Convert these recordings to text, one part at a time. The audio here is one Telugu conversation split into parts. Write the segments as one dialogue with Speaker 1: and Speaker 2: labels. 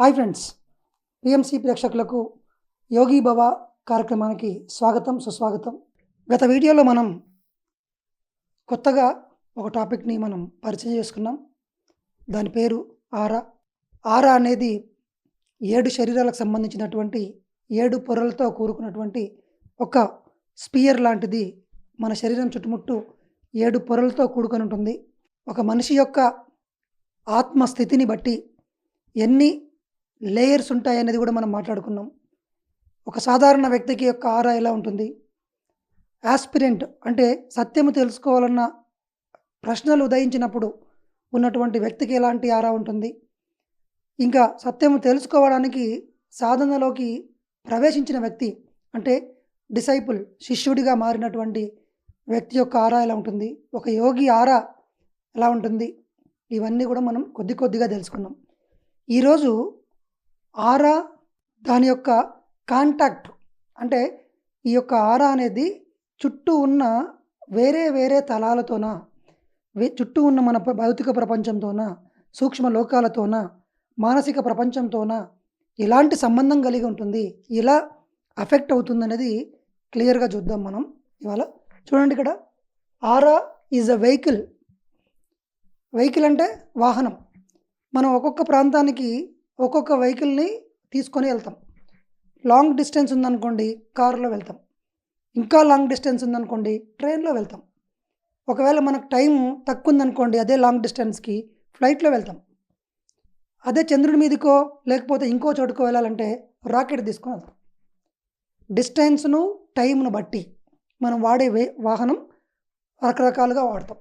Speaker 1: హాయ్ ఫ్రెండ్స్, పిఎంసి ప్రేక్షకులకు యోగి భవ కార్యక్రమానికి స్వాగతం, సుస్వాగతం. గత వీడియోలో మనం కొత్తగా ఒక టాపిక్ని మనం పరిచయం చేసుకున్నాం. దాని పేరు ఆరా. ఆరా అనేది 7 శరీరాలకు సంబంధించినటువంటి 7 పొరలతో కూడుకున్నటువంటి ఒక స్పియర్ లాంటిది. మన శరీరం చుట్టుముట్టు 7 పొరలతో కూడుకొని ఉంటుంది. ఒక మనిషి యొక్క ఆత్మస్థితిని బట్టి ఎన్ని లేయర్స్ ఉంటాయనేది కూడా మనం మాట్లాడుకున్నాం. ఒక సాధారణ వ్యక్తికి యొక్క ఆరా ఎలా ఉంటుంది, యాస్పిరెంట్ అంటే సత్యము తెలుసుకోవాలన్న ప్రశ్నలు ఉదయించినప్పుడు ఉన్నటువంటి వ్యక్తికి ఎలాంటి ఆరా ఉంటుంది, ఇంకా సత్యము తెలుసుకోవడానికి సాధనలోకి ప్రవేశించిన వ్యక్తి అంటే డిసైపుల్, శిష్యుడిగా మారినటువంటి వ్యక్తి యొక్క ఆరా ఎలా ఉంటుంది, ఒక యోగి ఆరా ఎలా ఉంటుంది, ఇవన్నీ కూడా మనం కొద్దిగా తెలుసుకున్నాం. ఈరోజు ఆరా, దాని యొక్క కాంటాక్ట్ అంటే ఈ యొక్క ఆరా అనేది చుట్టూ ఉన్న వేరే తలాలతోన, చుట్టూ ఉన్న మన భౌతిక ప్రపంచంతోన, సూక్ష్మ లోకాలతోన, మానసిక ప్రపంచంతోన ఎలాంటి సంబంధం కలిగి ఉంటుంది, ఎలా అఫెక్ట్ అవుతుంది అనేది క్లియర్గా చూద్దాం మనం ఇవాళ. చూడండి, ఇక్కడ ఆరా ఈజ్ అ వెహికల్. వెహికల్ అంటే వాహనం. మనం ఒక్కొక్క ప్రాంతానికి ఒక్కొక్క వెహికల్ని తీసుకొని వెళ్తాం. లాంగ్ డిస్టెన్స్ ఉందనుకోండి కారులో వెళ్తాం, ఇంకా లాంగ్ డిస్టెన్స్ ఉందనుకోండి ట్రైన్లో వెళ్తాం. ఒకవేళ మనకు టైం తక్కువ ఉందనుకోండి అదే లాంగ్ డిస్టెన్స్కి ఫ్లైట్లో వెళ్తాం. అదే చంద్రుడి మీదకో లేకపోతే ఇంకో చోటుకో వెళ్ళాలంటే రాకెట్ తీసుకొని వెళ్తాం. డిస్టెన్స్ను టైంను బట్టి మనం వాడే వాహనం రకరకాలుగా వాడతాం.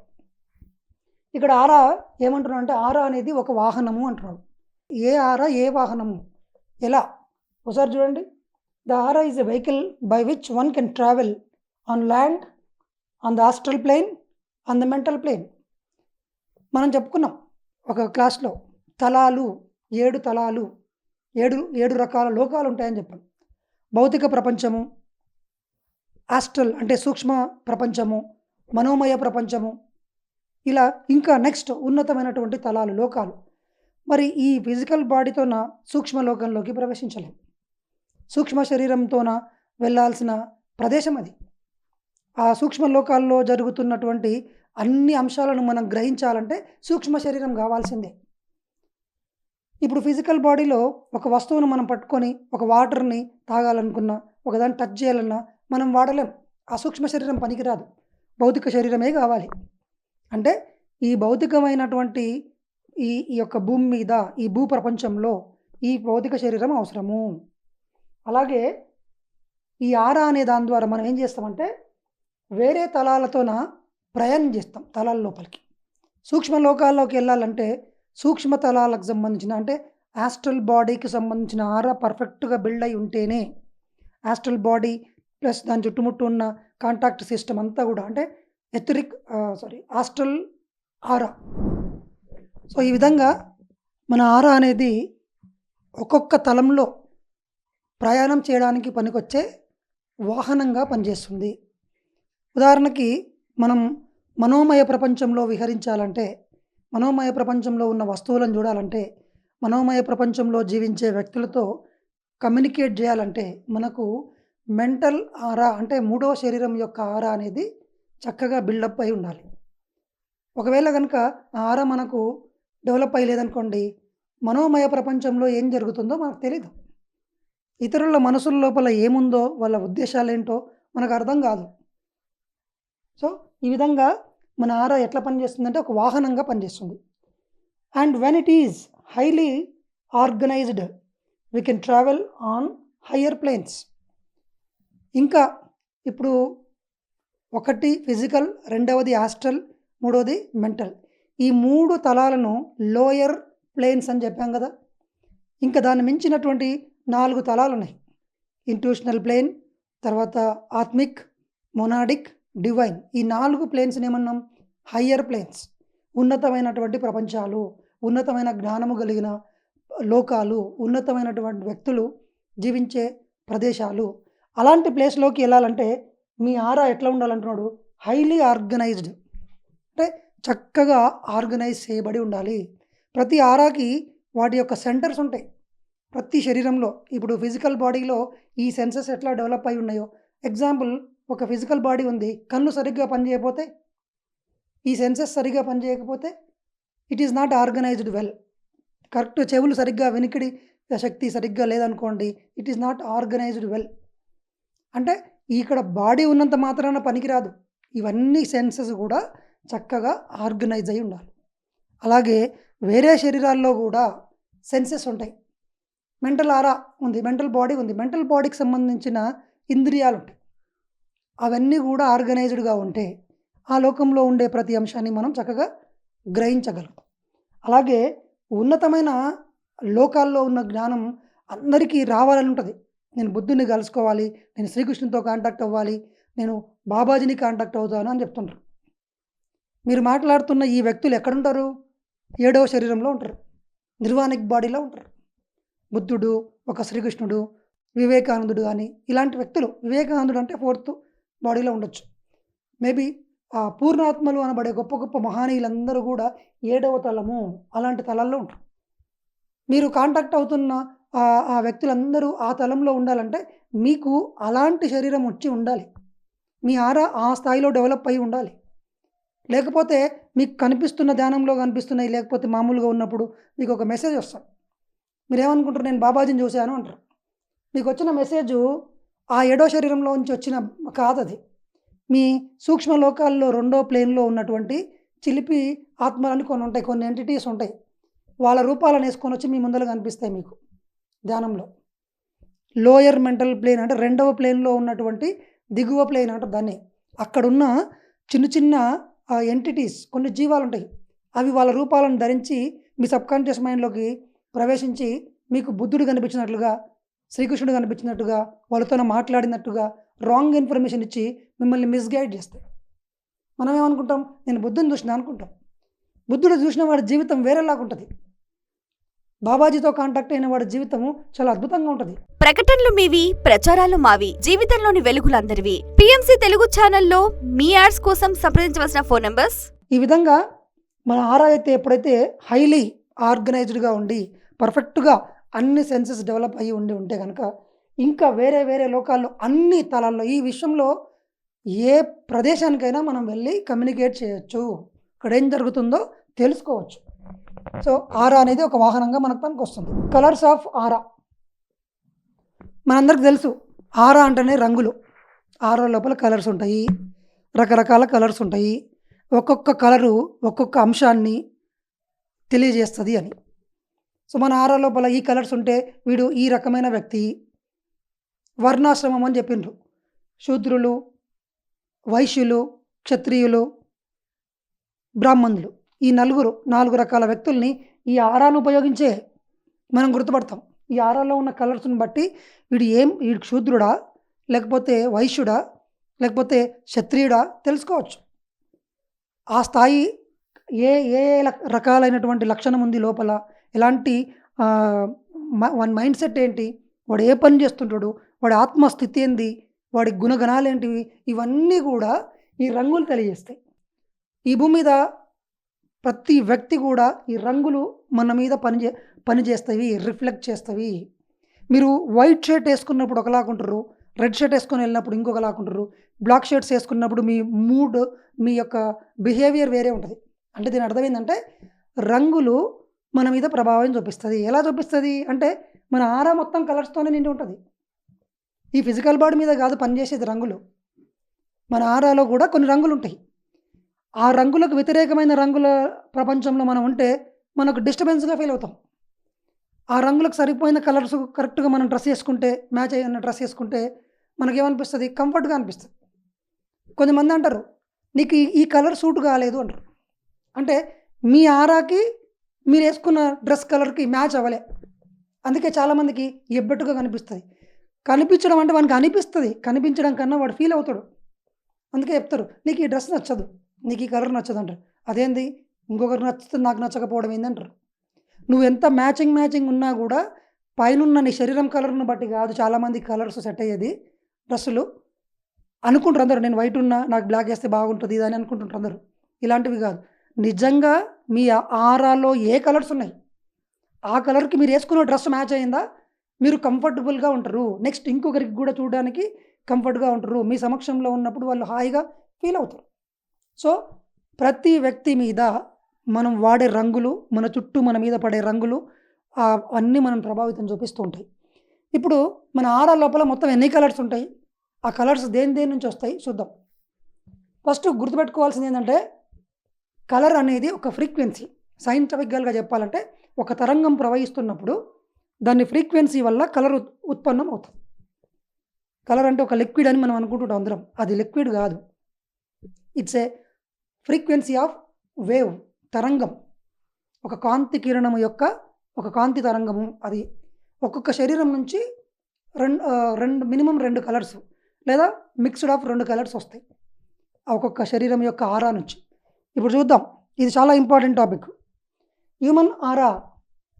Speaker 1: ఇక్కడ ఆరా ఏమంటున్నాడు అంటే ఆరా అనేది ఒక వాహనము అంటున్నాడు. ఏ ఆరా ఏ వాహనము ఎలా ఒకసారి చూడండి. The aura is a vehicle by which one can travel on land, on the astral plane, on the mental plane. మనం చెప్పుకున్నాం ఒక క్లాస్లో తలాలు, 7 తలాలు, 7 రకాల లోకాలు ఉంటాయని చెప్పాం. భౌతిక ప్రపంచము, ఆస్ట్రల్ అంటే సూక్ష్మ ప్రపంచము, మనోమయ ప్రపంచము, ఇలా ఇంకా నెక్స్ట్ ఉన్నతమైనటువంటి తలాలు, లోకాలు. మరి ఈ ఫిజికల్ బాడీతోన సూక్ష్మ లోకంలోకి ప్రవేశించలేం. సూక్ష్మ శరీరంతోన వెళ్ళాల్సిన ప్రదేశం అది. ఆ సూక్ష్మ లోకాల్లో జరుగుతున్నటువంటి అన్ని అంశాలను మనం గ్రహించాలంటే సూక్ష్మ శరీరం కావాల్సిందే. ఇప్పుడు ఫిజికల్ బాడీలో ఒక వస్తువును మనం పట్టుకొని ఒక వాటర్ని తాగాలనుకున్నా, ఒకదాన్ని టచ్ చేయాలన్నా మనం వాడలేం. ఆ సూక్ష్మ శరీరం పనికిరాదు, భౌతిక శరీరమే కావాలి. అంటే ఈ భౌతికమైనటువంటి ఈ యొక్క భూమి మీద, ఈ భూ ప్రపంచంలో ఈ భౌతిక శరీరం అవసరము. అలాగే ఈ ఆరా అనే దాని ద్వారా మనం ఏం చేస్తామంటే వేరే తలాలతోన ప్రయాణం చేస్తాం, తలాల లోపలికి. సూక్ష్మ లోకాల్లోకి వెళ్ళాలంటే సూక్ష్మ తలాలకు సంబంధించిన అంటే ఆస్ట్రల్ బాడీకి సంబంధించిన ఆరా పర్ఫెక్ట్గా బిల్డ్ అయి ఉంటేనే, ఆస్ట్రల్ బాడీ ప్లస్ దాని చుట్టుముట్టు ఉన్న కాంటాక్ట్ సిస్టమ్ అంతా కూడా అంటే ఆస్ట్రల్ ఆరా. సో ఈ విధంగా మన ఆరా అనేది ఒక్కొక్క తలంలో ప్రయాణం చేయడానికి పనికొచ్చే వాహనంగా పనిచేస్తుంది. ఉదాహరణకి మనం మనోమయ ప్రపంచంలో విహరించాలంటే, మనోమయ ప్రపంచంలో ఉన్న వస్తువులను చూడాలంటే, మనోమయ ప్రపంచంలో జీవించే వ్యక్తులతో కమ్యూనికేట్ చేయాలంటే మనకు మెంటల్ ఆరా అంటే 3వ శరీరం యొక్క ఆరా అనేది చక్కగా బిల్డప్ అయి ఉండాలి. ఒకవేళ కనుక ఆ ఆరా మనకు డెవలప్ అయ్యలేదనుకోండి, మనోమయ ప్రపంచంలో ఏం జరుగుతుందో మనకు తెలీదు. ఇతరుల మనసుల లోపల ఏముందో, వాళ్ళ ఉద్దేశాలు ఏంటో మనకు అర్థం కాదు. సో ఈ విధంగా మన ఆరా ఎట్లా పనిచేస్తుందంటే ఒక వాహనంగా పనిచేస్తుంది. And when it is highly organised we can travel on higher planes. ఇంకా ఇప్పుడు ఒకటి ఫిజికల్, రెండవది ఆస్ట్రల్, మూడవది మెంటల్. ఈ 3 తలాలను లోయర్ ప్లేన్స్ అని చెప్పాం కదా. ఇంకా దాన్ని మించినటువంటి 4 తలాలు ఉన్నాయి. ఇంట్యూషనల్ ప్లేన్, తర్వాత ఆత్మిక్, మొనాడిక్, డివైన్. ఈ 4 ప్లేన్స్ని ఏమన్నాం? Higher planes. ఉన్నతమైనటువంటి ప్రపంచాలు, ఉన్నతమైన జ్ఞానము కలిగిన లోకాలు, ఉన్నతమైనటువంటి వ్యక్తులు జీవించే ప్రదేశాలు. అలాంటి ప్లేస్లోకి వెళ్ళాలంటే మీ ఆరా ఎట్లా ఉండాలంటున్నాడు? హైలీ ఆర్గనైజ్డ్ అంటే చక్కగా ఆర్గనైజ్ చేయబడి ఉండాలి. ప్రతి ఆరాకి వాటి యొక్క సెంటర్స్ ఉంటాయి. ప్రతి శరీరంలో ఇప్పుడు ఫిజికల్ బాడీలో ఈ సెన్సెస్ ఎట్లా డెవలప్ అయి ఉన్నాయో, ఎగ్జాంపుల్ ఒక ఫిజికల్ బాడీ ఉంది. కన్ను సరిగ్గా పనిచేయకపోతే, ఈ సెన్సెస్ సరిగ్గా పనిచేయకపోతే it is not organised well. Correct చెవులు సరిగ్గా వినికిడి శక్తి సరిగ్గా లేదనుకోండి, it is not organised well. అంటే ఇక్కడ బాడీ ఉన్నంత మాత్రాన పనికిరాదు. ఇవన్నీ సెన్సెస్ కూడా చక్కగా ఆర్గనైజ్ అయి ఉండాలి. అలాగే వేరే శరీరాల్లో కూడా సెన్సెస్ ఉంటాయి. మెంటల్ ఆరా ఉంది, మెంటల్ బాడీ ఉంది. మెంటల్ బాడీకి సంబంధించిన ఇంద్రియాలు ఉంటాయి. అవన్నీ కూడా ఆర్గనైజ్డ్గా ఉంటే ఆ లోకంలో ఉండే ప్రతి అంశాన్ని మనం చక్కగా గ్రహించగలం. అలాగే ఉన్నతమైన లోకాల్లో ఉన్న జ్ఞానం అందరికీ రావాలని ఉంటుంది. నేను బుద్ధుని కలుసుకోవాలి, నేను శ్రీకృష్ణునితో కాంటాక్ట్ అవ్వాలి, నేను బాబాజీని కాంటాక్ట్ అవుతాను అని చెప్తుంటారు. మీరు మాట్లాడుతున్న ఈ వ్యక్తులు ఎక్కడుంటారు? 7వ శరీరంలో ఉంటారు, నిర్వాణిక్ బాడీలో ఉంటారు. బుద్ధుడు, ఒక శ్రీకృష్ణుడు, వివేకానందుడు కానీ ఇలాంటి వ్యక్తులు. వివేకానందుడు అంటే 4th బాడీలో ఉండొచ్చు. మేబీ ఆ పూర్ణాత్మలు అనబడే గొప్ప గొప్ప మహానీయులందరూ కూడా 7వ తలము అలాంటి తలాల్లో ఉంటారు. మీరు కాంటాక్ట్ అవుతున్న ఆ వ్యక్తులందరూ ఆ తలంలో ఉండాలంటే మీకు అలాంటి శరీరం వచ్చి ఉండాలి. మీ ఆరా ఆ స్థాయిలో డెవలప్ అయి ఉండాలి. లేకపోతే మీకు కనిపిస్తున్న ధ్యానంలో కనిపిస్తున్నాయి, లేకపోతే మామూలుగా ఉన్నప్పుడు మీకు ఒక మెసేజ్ వస్తుంది. మీరేమనుకుంటారు? నేను బాబాజీని చూశాను అంటారు. మీకు వచ్చిన మెసేజు ఆ 7వ శరీరంలో నుంచి వచ్చిన కాదది. మీ సూక్ష్మ లోకాల్లో 2వ ప్లేన్లో ఉన్నటువంటి చిలిపి ఆత్మలని కొన్ని ఉంటాయి, కొన్ని ఎంటిటీస్ ఉంటాయి. వాళ్ళ రూపాలను వేసుకొని వచ్చి మీ ముందర కనిపిస్తాయి మీకు ధ్యానంలో. లోయర్ మెంటల్ ప్లేన్ అంటే 2వ ప్లేన్లో ఉన్నటువంటి దిగువ ప్లేన్ అంటే దాన్ని. అక్కడున్న చిన్న చిన్న ఎంటిటీస్, కొన్ని జీవాలు ఉంటాయి. అవి వాళ్ళ రూపాలను ధరించి మీ సబ్కాన్షియస్ మైండ్లోకి ప్రవేశించి మీకు బుద్ధుడు కనిపించినట్లుగా, శ్రీకృష్ణుడు కనిపించినట్టుగా, వాళ్ళతో మాట్లాడినట్టుగా రాంగ్ ఇన్ఫర్మేషన్ ఇచ్చి మిమ్మల్ని మిస్గైడ్ చేస్తాయి. మనం ఏమనుకుంటాం? నేను బుద్ధుని చూసిన అనుకుంటాం. బుద్ధుడు చూసిన వాడి జీవితం వేరేలాగా ఉంటుంది. బాబాజీతో కాంటాక్ట్ అయిన వాడి జీవితము చాలా అద్భుతంగా ఉంటుంది.
Speaker 2: ప్రకటనలు మీవి, ప్రచారాలు మావి. జీవితంలోని వెలుగులందరివి. పిఎంసి తెలుగు ఛానల్లో మీ యాడ్స్ కోసం సంప్రదించవలసిన ఫోన్ నంబర్స్.
Speaker 1: ఈ విధంగా మన ఆరా అయితే ఎప్పుడైతే హైలీ ఆర్గనైజ్డ్గా ఉండి పర్ఫెక్ట్గా అన్ని సెన్సెస్ డెవలప్ అయ్యి ఉంటే కనుక ఇంకా వేరే వేరే లోకాల్లో అన్ని తలాల్లో ఈ విషయంలో ఏ ప్రదేశానికైనా మనం వెళ్ళి కమ్యూనికేట్ చేయొచ్చు. ఇక్కడ ఏం జరుగుతుందో తెలుసుకోవచ్చు. సో ఆరా అనేది ఒక వాహనంగా మనకు పనికి వస్తుంది. కలర్స్ ఆఫ్ ఆరా మనందరికి తెలుసు. ఆరా అంటేనే రంగులు. ఆరా లోపల కలర్స్ ఉంటాయి, రకరకాల కలర్స్ ఉంటాయి. ఒక్కొక్క కలరు ఒక్కొక్క అంశాన్ని తెలియజేస్తుంది అని. సో మన ఆరా లోపల ఈ కలర్స్ ఉంటే వీడు ఈ రకమైన వ్యక్తి. వర్ణాశ్రమం అని చెప్పిండ్రు. శూద్రులు, వైశ్యులు, క్షత్రియులు, బ్రాహ్మణులు, ఈ 4 రకాల వ్యక్తుల్ని ఈ ఆరాను ఉపయోగించే మనం గుర్తుపడతాం. ఈ ఆరాలో ఉన్న కలర్స్ని బట్టి వీడు శూద్రుడా, లేకపోతే వైశ్యుడా, లేకపోతే క్షత్రియుడా తెలుసుకోవచ్చు. ఆ స్థాయి ఏ ఏ రకాలైనటువంటి లక్షణం ఉంది లోపల, ఎలాంటి వాడి మైండ్ సెట్ ఏంటి, వాడు ఏ పని చేస్తుంటాడు, వాడి ఆత్మస్థితి ఏంది, వాడి గుణగణాలు ఏంటివి, ఇవన్నీ కూడా ఈ రంగులు తెలియజేస్తాయి. ఈ భూమి మీద ప్రతి వ్యక్తి కూడా ఈ రంగులు మన మీద పనిచేస్తాయి, రిఫ్లెక్ట్ చేస్తాయి. మీరు వైట్ షర్ట్ వేసుకున్నప్పుడు ఒకలాగుంటారు, రెడ్ షర్ట్ వేసుకొని వెళ్ళినప్పుడు ఇంకొకలాగుంటారు, బ్లాక్ షర్ట్స్ వేసుకున్నప్పుడు మీ మూడ్, మీ యొక్క బిహేవియర్ వేరే ఉంటుంది. అంటే దీని అర్థం ఏంటంటే రంగులు మన మీద ప్రభావం చూపిస్తుంది. ఎలా చూపిస్తుంది అంటే మన ఆరా మొత్తం కలర్స్తోనే నిండి ఉంటుంది. ఈ ఫిజికల్ బాడీ మీద కాదు పనిచేసేది రంగులు. మన ఆరాలో కూడా కొన్ని రంగులు ఉంటాయి. ఆ రంగులకు వ్యతిరేకమైన రంగుల ప్రపంచంలో మనం ఉంటే మనకు డిస్టర్బెన్స్గా ఫీల్ అవుతాం. ఆ రంగులకు సరిపోయిన కలర్స్ కరెక్ట్గా మనం డ్రెస్ వేసుకుంటే, మ్యాచ్ అయిన డ్రెస్ వేసుకుంటే మనకేమనిపిస్తుంది? కంఫర్ట్గా అనిపిస్తుంది. కొంతమంది అంటారు నీకు ఈ కలర్ సూట్ కాలేదు అంటారు. అంటే మీ ఆరాకి మీరు వేసుకున్న డ్రెస్ కలర్కి మ్యాచ్ అవ్వలే. అందుకే చాలామందికి ఎబ్బెట్టుగా కనిపిస్తుంది. కనిపించడం అంటే వానికి అనిపిస్తుంది, కనిపించడం కన్నా వాడు ఫీల్ అవుతాడు. అందుకే చెప్తారు నీకు ఈ డ్రెస్ నచ్చదు, నీకు ఈ కలర్ నచ్చదు అంటారు. అదేంది ఇంకొకరు నచ్చుతుంది నాకు నచ్చకపోవడం ఏందంటారు. నువ్వు ఎంత మ్యాచింగ్ ఉన్నా కూడా పైనున్న నీ శరీరం కలర్ను బట్టి కాదు చాలామంది కలర్స్ సెట్ అయ్యేది. డ్రెస్సులు అనుకుంటారు అందరూ, నేను వైట్ ఉన్నా నాకు బ్లాక్ వేస్తే బాగుంటుంది ఇది అని అనుకుంటుంటారు అందరూ. ఇలాంటివి కాదు. నిజంగా మీ ఆరాలో ఏ కలర్స్ ఉన్నాయి ఆ కలర్‌కి మీరు ఏసుకున్న డ్రెస్ మ్యాచ్ అయిందా? మీరు కంఫర్టబుల్‌గా ఉంటారు. నెక్స్ట్ ఇంకొకరికి కూడా చూడడానికి కంఫర్ట్‌గా ఉంటారు. మీ సమక్షంలో ఉన్నప్పుడు వాళ్ళు హాయిగా ఫీల్ అవుతారు. సో, ప్రతి వ్యక్తి మీద మనం వాడే రంగులు, మన చుట్టూ మన మీద పడే రంగులు అన్నీ మనం ప్రభావితం చూపిస్తూ ఉంటాయి. ఇప్పుడు మన ఆరా లోపల మొత్తం ఎన్ని కలర్స్ ఉంటాయి? ఆ కలర్స్ దేని దేని నుంచి వస్తాయి చూద్దాం. ఫస్ట్ గుర్తుపెట్టుకోవాల్సింది ఏంటంటే, కలర్ అనేది ఒక ఫ్రీక్వెన్సీ. సైంటిఫికల్‌గా చెప్పాలంటే, ఒక తరంగం ప్రవహిస్తున్నప్పుడు దాని ఫ్రీక్వెన్సీ వల్ల కలర్ ఉత్పన్నం అవుతుంది. కలర్ అంటే ఒక లిక్విడ్ అని మనం అనుకుంటుంటాం అందరం. అది లిక్విడ్ కాదు. It's a frequency of wave, తరంగం. ఒక కాంతి కిరణము యొక్క ఒక కాంతి తరంగము అది. ఒక్కొక్క శరీరం నుంచి మినిమమ్ 2 కలర్స్ లేదా మిక్స్డ్ ఆఫ్ 2 కలర్స్ వస్తాయి. ఒక్కొక్క శరీరం యొక్క ఆరా నుంచి. ఇప్పుడు చూద్దాం. ఇది చాలా important topic. Human aura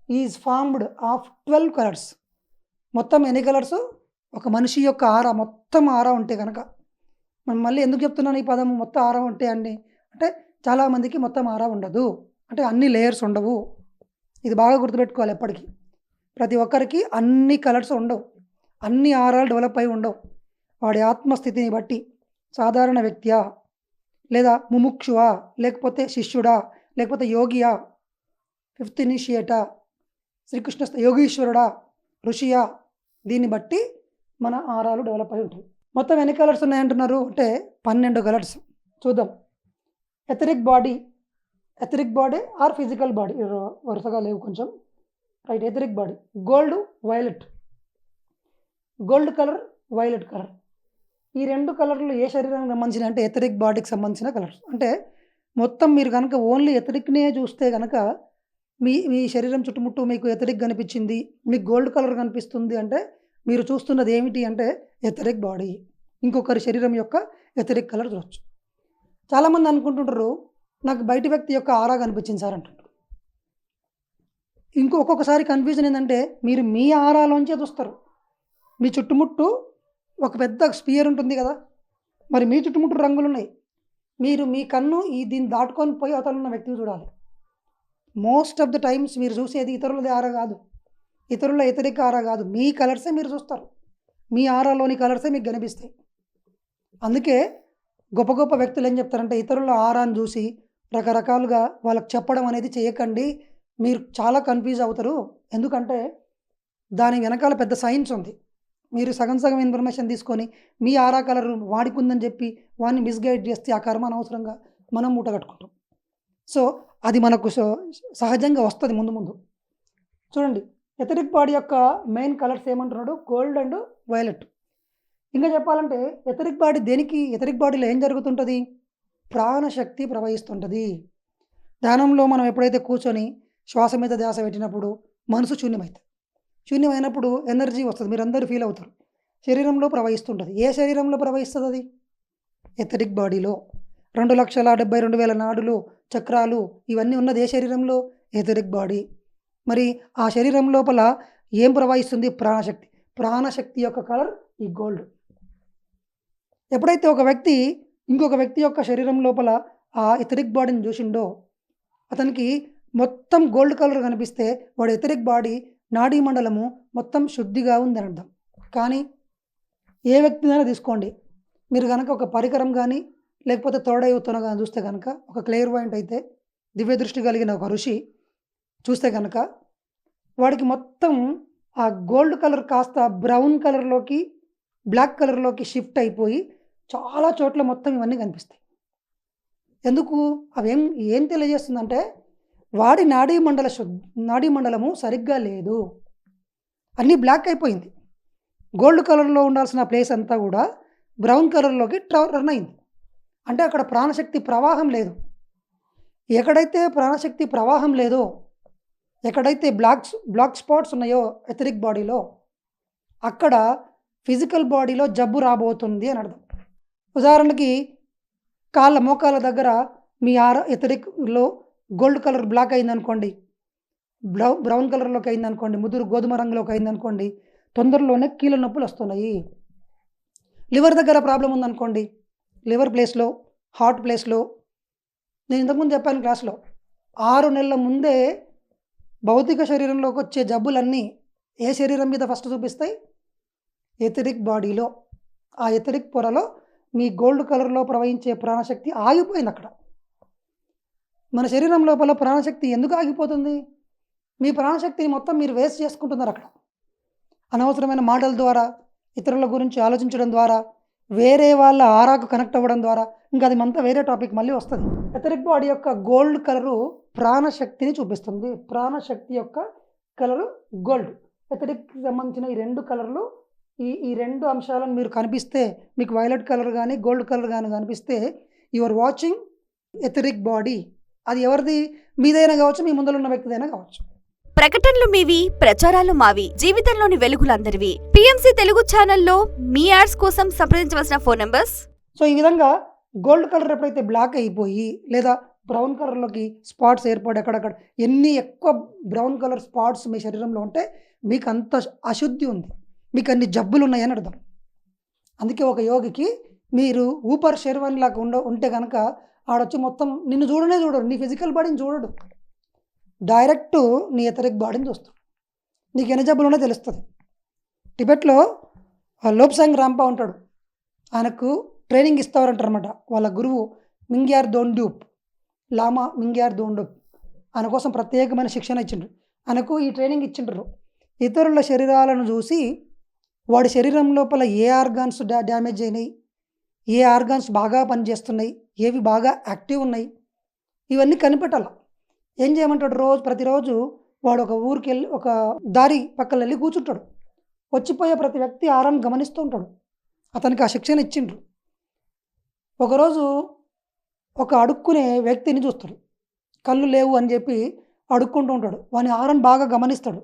Speaker 1: is formed of 12 colours. మొత్తం ఎన్ని కలర్స్? ఒక మనిషి యొక్క ఆరా, మొత్తం ఆరా ఉంటే గనక, మనం మళ్ళీ ఎందుకు చెప్తున్నాను ఈ పదము మొత్తం ఆరా ఉంటే అండి అంటే, చాలామందికి మొత్తం ఆరా ఉండదు. అంటే అన్ని లేయర్స్ ఉండవు. ఇది బాగా గుర్తుపెట్టుకోవాలి ఎప్పటికీ. ప్రతి ఒక్కరికి అన్ని కలర్స్ ఉండవు. అన్ని ఆరాలు డెవలప్ అయి ఉండవు. వాడి ఆత్మస్థితిని బట్టి సాధారణ వ్యక్తియా, లేదా ముముక్షువా, లేకపోతే శిష్యుడా, లేకపోతే యోగియా, ఫిఫ్త్ ఇనిషియేటా, శ్రీకృష్ణ యోగీశ్వరుడా, ఋషియా, దీన్ని బట్టి మన ఆరాలు డెవలప్ అయి ఉంటాయి. మొత్తం ఎన్ని కలర్స్ ఉన్నాయంటున్నారు అంటే 12 కలర్స్. చూద్దాం. Etheric body or physical body, వరుసగా లేవు కొంచెం. Right. Etheric body gold, violet. Gold colour, violet colour. ఈ 2 కలర్లు ఏ శరీరానికి సంబంధించిన అంటే ఎథరిక్ బాడీకి సంబంధించిన కలర్స్. అంటే మొత్తం మీరు కనుక ఓన్లీ ఎథరిక్‌నే చూస్తే గనక మీ శరీరం చుట్టుముట్టు మీకు ఎథరిక్ కనిపించింది, మీకు గోల్డ్ కలర్ కనిపిస్తుంది అంటే మీరు చూస్తున్నది ఏమిటి అంటే ఎథరిక్ బాడీ. ఇంకొకరి శరీరం యొక్క ఎథరిక్ కలర్ చూడొచ్చు. చాలామంది అనుకుంటుంటారు, నాకు బయటి వ్యక్తి యొక్క ఆరా కనిపించింది సార్ అంటుంటారు. ఒక్కొక్కసారి కన్ఫ్యూజన్ ఏంటంటే, మీరు మీ ఆరాలోంచే చూస్తారు. మీ చుట్టుముట్టు ఒక పెద్ద స్పియర్ ఉంటుంది కదా, మరి మీ చుట్టుముట్టు రంగులు ఉన్నాయి. మీరు మీ కన్ను దీన్ని దాటుకొని పోయి అవతల ఉన్న వ్యక్తిని చూడాలి. మోస్ట్ ఆఫ్ ద టైమ్స్ మీరు చూసేది ఇతరులది ఆరా కాదు, ఇతరుల ఎథరిక్ ఆరా కాదు, మీ కలర్సే మీరు చూస్తారు. మీ ఆరాలోని కలర్సే మీకు కనిపిస్తాయి. అందుకే గొప్ప గొప్ప వ్యక్తులు ఏం చెప్తారంటే, ఇతరుల ఆరాను చూసి రకరకాలుగా వాళ్ళకి చెప్పడం అనేది చేయకండి, మీరు చాలా కన్ఫ్యూజ్ అవుతారు. ఎందుకంటే దాని వెనకాల పెద్ద సైన్స్ ఉంది. మీరు సగం సగం ఇన్ఫర్మేషన్ తీసుకొని మీ ఆరా కలర్ వాడికి ఉందని చెప్పి వాడిని మిస్గైడ్ చేస్తే ఆ కర్మ అనవసరంగా మనం మూట కట్టుకుంటాం. సో అది మనకు సహజంగా వస్తుంది ముందు ముందు. చూడండి, ఎథరిక్ బాడీ యొక్క మెయిన్ కలర్స్ ఏమంటున్నాడు? Gold and violet. ఇంకా చెప్పాలంటే ఎథరిక్ బాడీలో ఏం జరుగుతుంటుంది? ప్రాణశక్తి ప్రవహిస్తుంటుంది. ధ్యానంలో మనం ఎప్పుడైతే కూర్చొని శ్వాస మీద ధ్యాస పెట్టినప్పుడు మనసు శూన్యమైనప్పుడు ఎనర్జీ వస్తుంది, మీరు అందరూ ఫీల్ అవుతారు. శరీరంలో ప్రవహిస్తుంటుంది. ఏ శరీరంలో ప్రవహిస్తుంది అది? ఎథరిక్ బాడీలో. 2,72,000 నాడులు, చక్రాలు ఇవన్నీ ఉన్నది ఏ శరీరంలో? Etheric body. మరి ఆ శరీరం లోపల ఏం ప్రవహిస్తుంది? ప్రాణశక్తి. ప్రాణశక్తి యొక్క కలర్ ఈ గోల్డ్. ఎప్పుడైతే ఒక వ్యక్తి ఇంకొక వ్యక్తి యొక్క శరీరం లోపల ఆ ఎథరిక్ బాడీని చూసిండో, అతనికి మొత్తం గోల్డ్ కలర్ కనిపిస్తే వాడు ఎథరిక్ బాడీ నాడీ మండలము మొత్తం శుద్ధిగా ఉందని అర్థం. కానీ ఏ వ్యక్తినైనా తీసుకోండి, మీరు కనుక ఒక పరికరం కానీ లేకపోతే తోడయుతున కానీ చూస్తే కనుక, ఒక క్లియర్ పాయింట్ అయితే దివ్య దృష్టి కలిగిన ఒక ఋషి చూస్తే కనుక, వాడికి మొత్తం ఆ గోల్డ్ కలర్ కాస్త బ్రౌన్ కలర్లోకి, బ్లాక్ కలర్లోకి షిఫ్ట్ అయిపోయి చాలా చోట్ల మొత్తం ఇవన్నీ కనిపిస్తాయి. ఎందుకు? ఏం తెలియజేస్తుందంటే, వాడి నాడీ మండలము సరిగ్గా లేదు, అన్నీ బ్లాక్ అయిపోయింది. గోల్డ్ కలర్లో ఉండాల్సిన ప్లేస్ అంతా కూడా బ్రౌన్ కలర్లోకి రన్ అయింది. అంటే అక్కడ ప్రాణశక్తి ప్రవాహం లేదు. ఎక్కడైతే ప్రాణశక్తి ప్రవాహం లేదో, ఎక్కడైతే బ్లాక్ స్పాట్స్ ఉన్నాయో ఎథరిక్ బాడీలో, అక్కడ ఫిజికల్ బాడీలో జబ్బు రాబోతుంది అని అర్థం. ఉదాహరణకి మోకాళ్ళ దగ్గర మీ ఎథరిక్లో గోల్డ్ కలర్ బ్లాక్ అయిందనుకోండి, బ్రౌన్ కలర్లోకి అయిందనుకోండి, ముదురు గోధుమ రంగులోకి అయిందనుకోండి, తొందరలోనే కీళ్ళ నొప్పులు వస్తున్నాయి. లివర్ దగ్గర ప్రాబ్లం ఉందనుకోండి, లివర్ ప్లేస్లో, హార్ట్ ప్లేస్లో, నేను ఇంతకుముందు చెప్పాను క్లాస్లో, 6 నెలల ముందే భౌతిక శరీరంలోకి వచ్చే జబ్బులన్నీ ఏ శరీరం మీద ఫస్ట్ చూపిస్తాయి? ఎథరిక్ బాడీలో. ఆ ఎథరిక్ పొరలో మీ గోల్డ్ కలర్లో ప్రవహించే ప్రాణశక్తి ఆగిపోయింది అక్కడ. మన శరీరం లోపల ప్రాణశక్తి ఎందుకు ఆగిపోతుంది? మీ ప్రాణశక్తిని మొత్తం మీరు వేస్ట్ చేసుకుంటున్నారు అక్కడ. అనవసరమైన మాటల ద్వారా, ఇతరుల గురించి ఆలోచించడం ద్వారా, వేరే వాళ్ళ ఆరాకు కనెక్ట్ అవ్వడం ద్వారా, ఇంకా అది అంతా వేరే టాపిక్ మళ్ళీ వస్తుంది. ఎథరిక్ బాడీ యొక్క గోల్డ్ కలరు ప్రాణశక్తిని చూపిస్తుంది. ప్రాణశక్తి యొక్క కలరు గోల్డ్. ఎథరిక్కి సంబంధించిన ఈ రెండు కలర్లు, ఈ రెండు అంశాలను మీరు కనిపిస్తే, మీకు వైలెట్ కలర్ కానీ గోల్డ్ కలర్ కానీ కనిపిస్తే, you are watching etheric body. అది ఎవరిది? మీదైనా కావచ్చు, మీ ముందర ఉన్న వ్యక్తిదైనా కావచ్చు.
Speaker 2: ప్రకటనలు మీవి, ప్రచారాలు మావి. జీవితంలోని వెలుగులందరివి. పిఎంసి తెలుగు ఛానల్లో మీ యాడ్స్ కోసం సంప్రదించవలసిన ఫోన్ నంబర్స్.
Speaker 1: సో ఈ విధంగా గోల్డ్ కలర్ ఎప్పుడైతే బ్లాక్ అయిపోయి లేదా బ్రౌన్ కలర్లోకి స్పాట్స్ ఏర్పడి అక్కడక్కడ ఎన్ని ఎక్కువ బ్రౌన్ కలర్ స్పాట్స్ మీ శరీరంలో ఉంటే మీకు అంత అశుద్ధి ఉంది, మీకు అన్ని జబ్బులు ఉన్నాయని అర్థం. అందుకే ఒక యోగికి మీరు ఊపర్ శర్వన్ లాగా ఉంటే కనుక ఆడొచ్చి మొత్తం నిన్ను చూడనే చూడడు, నీ ఫిజికల్ బాడీని చూడడు, డైరెక్ట్ నీ ఎథరిక్ బాడీని చూస్తాడు. నీకు ఎన్ని జబ్బులు ఉన్నాయో తెలుస్తుంది. టిబెట్లో లోప్సాంగ్ రాంపా ఉంటాడు, ఆయనకు ట్రైనింగ్ ఇస్తారంటారనమాట. వాళ్ళ గురువు మింగ్యార్ దోండ్యూప్, లామా మింగ్యార్ దోండ్యూప్ ఆయన కోసం ప్రత్యేకమైన శిక్షణ ఇచ్చిండ్రు. ఆయనకు ఈ ట్రైనింగ్ ఇచ్చిండ్రు. ఇతరుల శరీరాలను చూసి వాడి శరీరం లోపల ఏ ఆర్గాన్స్ డ్యామేజ్ అయినాయి, ఏ ఆర్గాన్స్ బాగా పనిచేస్తున్నాయి, ఏవి బాగా యాక్టివ్ ఉన్నాయి, ఇవన్నీ కనిపెట్టాల. ఏం చేయమంటాడు? ప్రతిరోజు వాడు ఒక ఊరికి వెళ్ళి ఒక దారి పక్కన వెళ్ళి కూర్చుంటాడు. వచ్చిపోయే ప్రతి వ్యక్తి ఆరాన్ని గమనిస్తూ ఉంటాడు. అతనికి ఆ శిక్షణ ఇచ్చిండ్రు. ఒకరోజు ఒక అడుక్కునే వ్యక్తిని చూస్తాడు. కళ్ళు లేవు అని చెప్పి అడుక్కుంటూ ఉంటాడు. వాని ఆరాన్ని బాగా గమనిస్తాడు.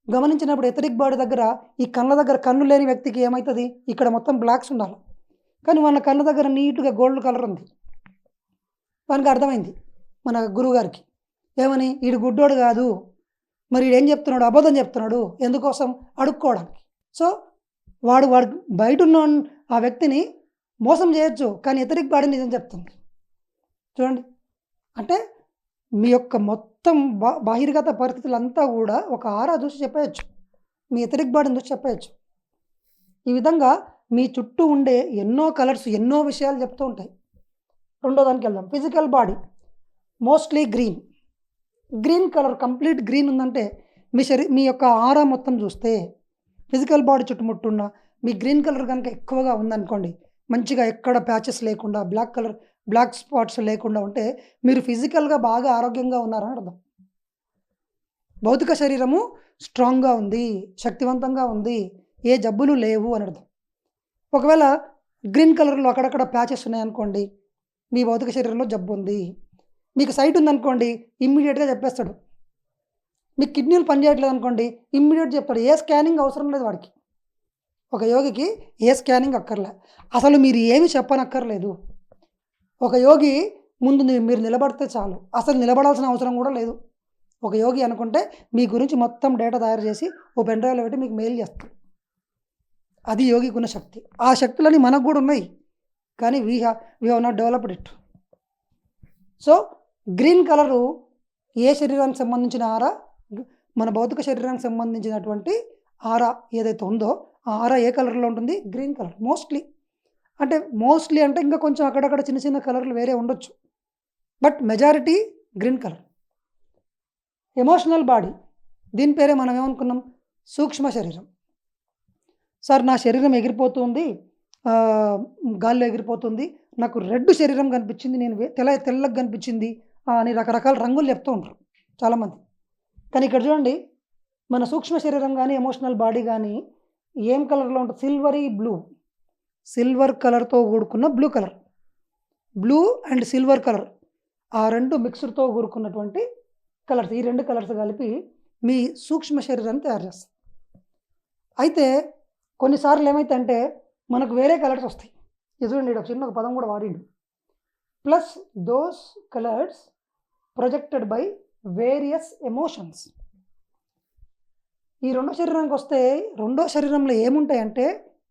Speaker 1: గమనించినప్పుడు ఎథరిక్ బాడీ దగ్గర, ఈ కళ్ళ దగ్గర కళ్ళు లేని వ్యక్తికి ఏమవుతుంది? ఇక్కడ మొత్తం బ్లాక్స్ ఉండాలి, కానీ వాళ్ళ కళ్ళ దగ్గర నీట్గా గోల్డ్ కలర్ ఉంది. వానికి అర్థమైంది మన గురువుగారికి. ఏమని? వీడు గుడ్డోడు కాదు, మరి వీడు ఏం చెప్తున్నాడు? అబద్ధం చెప్తున్నాడు. ఎందుకోసం? అడుక్కోవడానికి. సో వాడు బయట ఉన్న ఆ వ్యక్తిని మోసం చేయొచ్చు, కానీ ఎథరిక్ బాడీ నిజం చెప్తుంది. చూడండి, అంటే మీ యొక్క మొత్తం బహిర్గత పరిస్థితులంతా కూడా ఒక ఆరా చూసి చెప్పేయచ్చు, మీ ఎథరిక్ బాడీని చూసి చెప్పేయచ్చు. ఈ విధంగా మీ చుట్టూ ఉండే ఎన్నో కలర్స్ ఎన్నో విషయాలు చెప్తూ ఉంటాయి. రెండో దానికి వెళ్దాం. Physical body mostly green colour, complete green ఉందంటే మీ యొక్క ఆరా మొత్తం చూస్తే, ఫిజికల్ బాడీ చుట్టుముట్టున్న మీ గ్రీన్ కలర్ కనుక ఎక్కువగా ఉందనుకోండి, మంచిగా ఎక్కడ ప్యాచెస్ లేకుండా, బ్లాక్ స్పాట్స్ లేకుండా ఉంటే మీరు ఫిజికల్గా బాగా ఆరోగ్యంగా ఉన్నారని అర్థం. భౌతిక శరీరము స్ట్రాంగ్గా ఉంది, శక్తివంతంగా ఉంది, ఏ జబ్బులు లేవు అని అర్థం. ఒకవేళ గ్రీన్ కలర్లో అక్కడక్కడ ప్యాచెస్ ఉన్నాయనుకోండి, మీ భౌతిక శరీరంలో జబ్బు ఉంది. మీకు సైట్ ఉందనుకోండి, ఇమ్మీడియట్గా చెప్పేస్తాడు. మీకు కిడ్నీలు పనిచేయట్లేదు అనుకోండి, ఇమ్మీడియట్ చెప్తాడు. ఏ స్కానింగ్ అవసరం లేదు వాడికి. ఒక యోగికి ఏ స్కానింగ్ అక్కర్లే, అసలు మీరు ఏమి చెప్పనక్కర్లేదు. ఒక యోగి ముందు మీరు నిలబడితే చాలు, అసలు నిలబడాల్సిన అవసరం కూడా లేదు. ఒక యోగి అనుకుంటే మీ గురించి మొత్తం డేటా తయారు చేసి ఓ పెన్ డ్రైవ్లో పెట్టి మీకు మెయిల్ చేస్తాడు. అది యోగికి ఉన్న శక్తి. ఆ శక్తులని మనకు కూడా ఉన్నాయి, కానీ we have not developed it. So green colour ఏ శరీరానికి సంబంధించిన ఆరా? మన భౌతిక శరీరానికి సంబంధించినటువంటి ఆరా ఏదైతే ఉందో ఆ ఆరా ఏ కలర్లో ఉంటుంది? Green colour. మోస్ట్లీ అంటే ఇంకా కొంచెం అక్కడక్కడ చిన్న చిన్న కలర్లు వేరే ఉండొచ్చు, but majority green colour. Emotional body, దీని పేరే మనం ఏమనుకున్నాం? సూక్ష్మ శరీరం. సార్ నా శరీరం ఎగిరిపోతుంది, గాల్లో ఎగిరిపోతుంది, నాకు రెడ్ శరీరం కనిపించింది, నేను తెల్లగా కనిపించింది అని రకరకాల రంగులు చెప్తూ ఉంటారు చాలామంది. కానీ ఇక్కడ చూడండి, మన సూక్ష్మ శరీరం కానీ ఎమోషనల్ బాడీ కానీ ఏం కలర్లో ఉంటుంది? సిల్వరీ బ్లూ, సిల్వర్ కలర్తో కూడుకున్న blue colour. Blue and silver colour, ఆ రెండు మిక్స్డ్తో కూడుకున్నటువంటి కలర్స్, ఈ రెండు కలర్స్ కలిపి మీ సూక్ష్మ శరీరాన్ని తయారు చేస్తాయి. అయితే కొన్నిసార్లు ఏమైతే అంటే మనకు వేరే కలర్స్ వస్తాయి. చూడండి, ఒక చిన్న పదం కూడా వాడిండు, plus those colours projected by various emotions. ఈ రెండో శరీరానికి వస్తే రెండో శరీరంలో ఏముంటాయంటే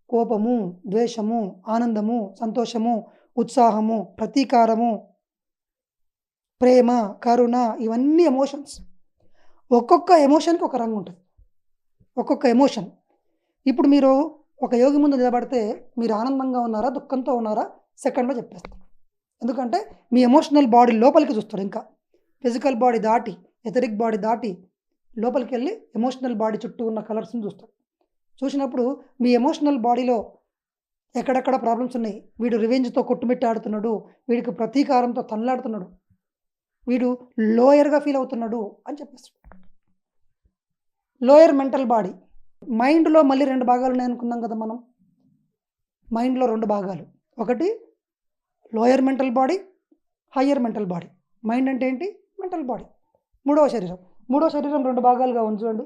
Speaker 1: కోపము, ద్వేషము, ఆనందము, సంతోషము, ఉత్సాహము, ప్రతీకారము, ప్రేమ, కరుణ, ఇవన్నీ ఎమోషన్స్. ఒక్కొక్క ఎమోషన్కి ఒక రంగు ఉంటుంది, ఒక్కొక్క ఎమోషన్. ఇప్పుడు మీరు ఒక యోగి ముందు నిలబడితే మీరు ఆనందంగా ఉన్నారా, దుఃఖంతో ఉన్నారా సెకండ్లో చెప్పేస్తారు. ఎందుకంటే మీ ఎమోషనల్ బాడీ లోపలికి చూస్తాడు. ఇంకా ఫిజికల్ బాడీ దాటి, ఎథరిక్ బాడీ దాటి లోపలికి వెళ్ళి ఎమోషనల్ బాడీ చుట్టూ ఉన్న కలర్స్ని చూస్తాడు. చూసినప్పుడు మీ ఎమోషనల్ బాడీలో ఎక్కడెక్కడ ప్రాబ్లమ్స్ ఉన్నాయి, వీడు రివెంజ్తో కొట్టుమిట్టాడుతున్నాడు, వీడికి ప్రతీకారంతో తనలాడుతున్నాడు, వీడు లోయర్గా ఫీల్ అవుతున్నాడు అని చెప్పేస్తాడు. Lower mental body. మైండ్లో మళ్ళీ 2 భాగాలు ఉన్నాయి అనుకున్నాం కదా మనం. మైండ్లో 2 భాగాలు, ఒకటి lower mental body, higher mental body. Mind అంటే ఏంటి? Mental body. మూడవ శరీరం 2 భాగాలుగా ఉంది చూడండి.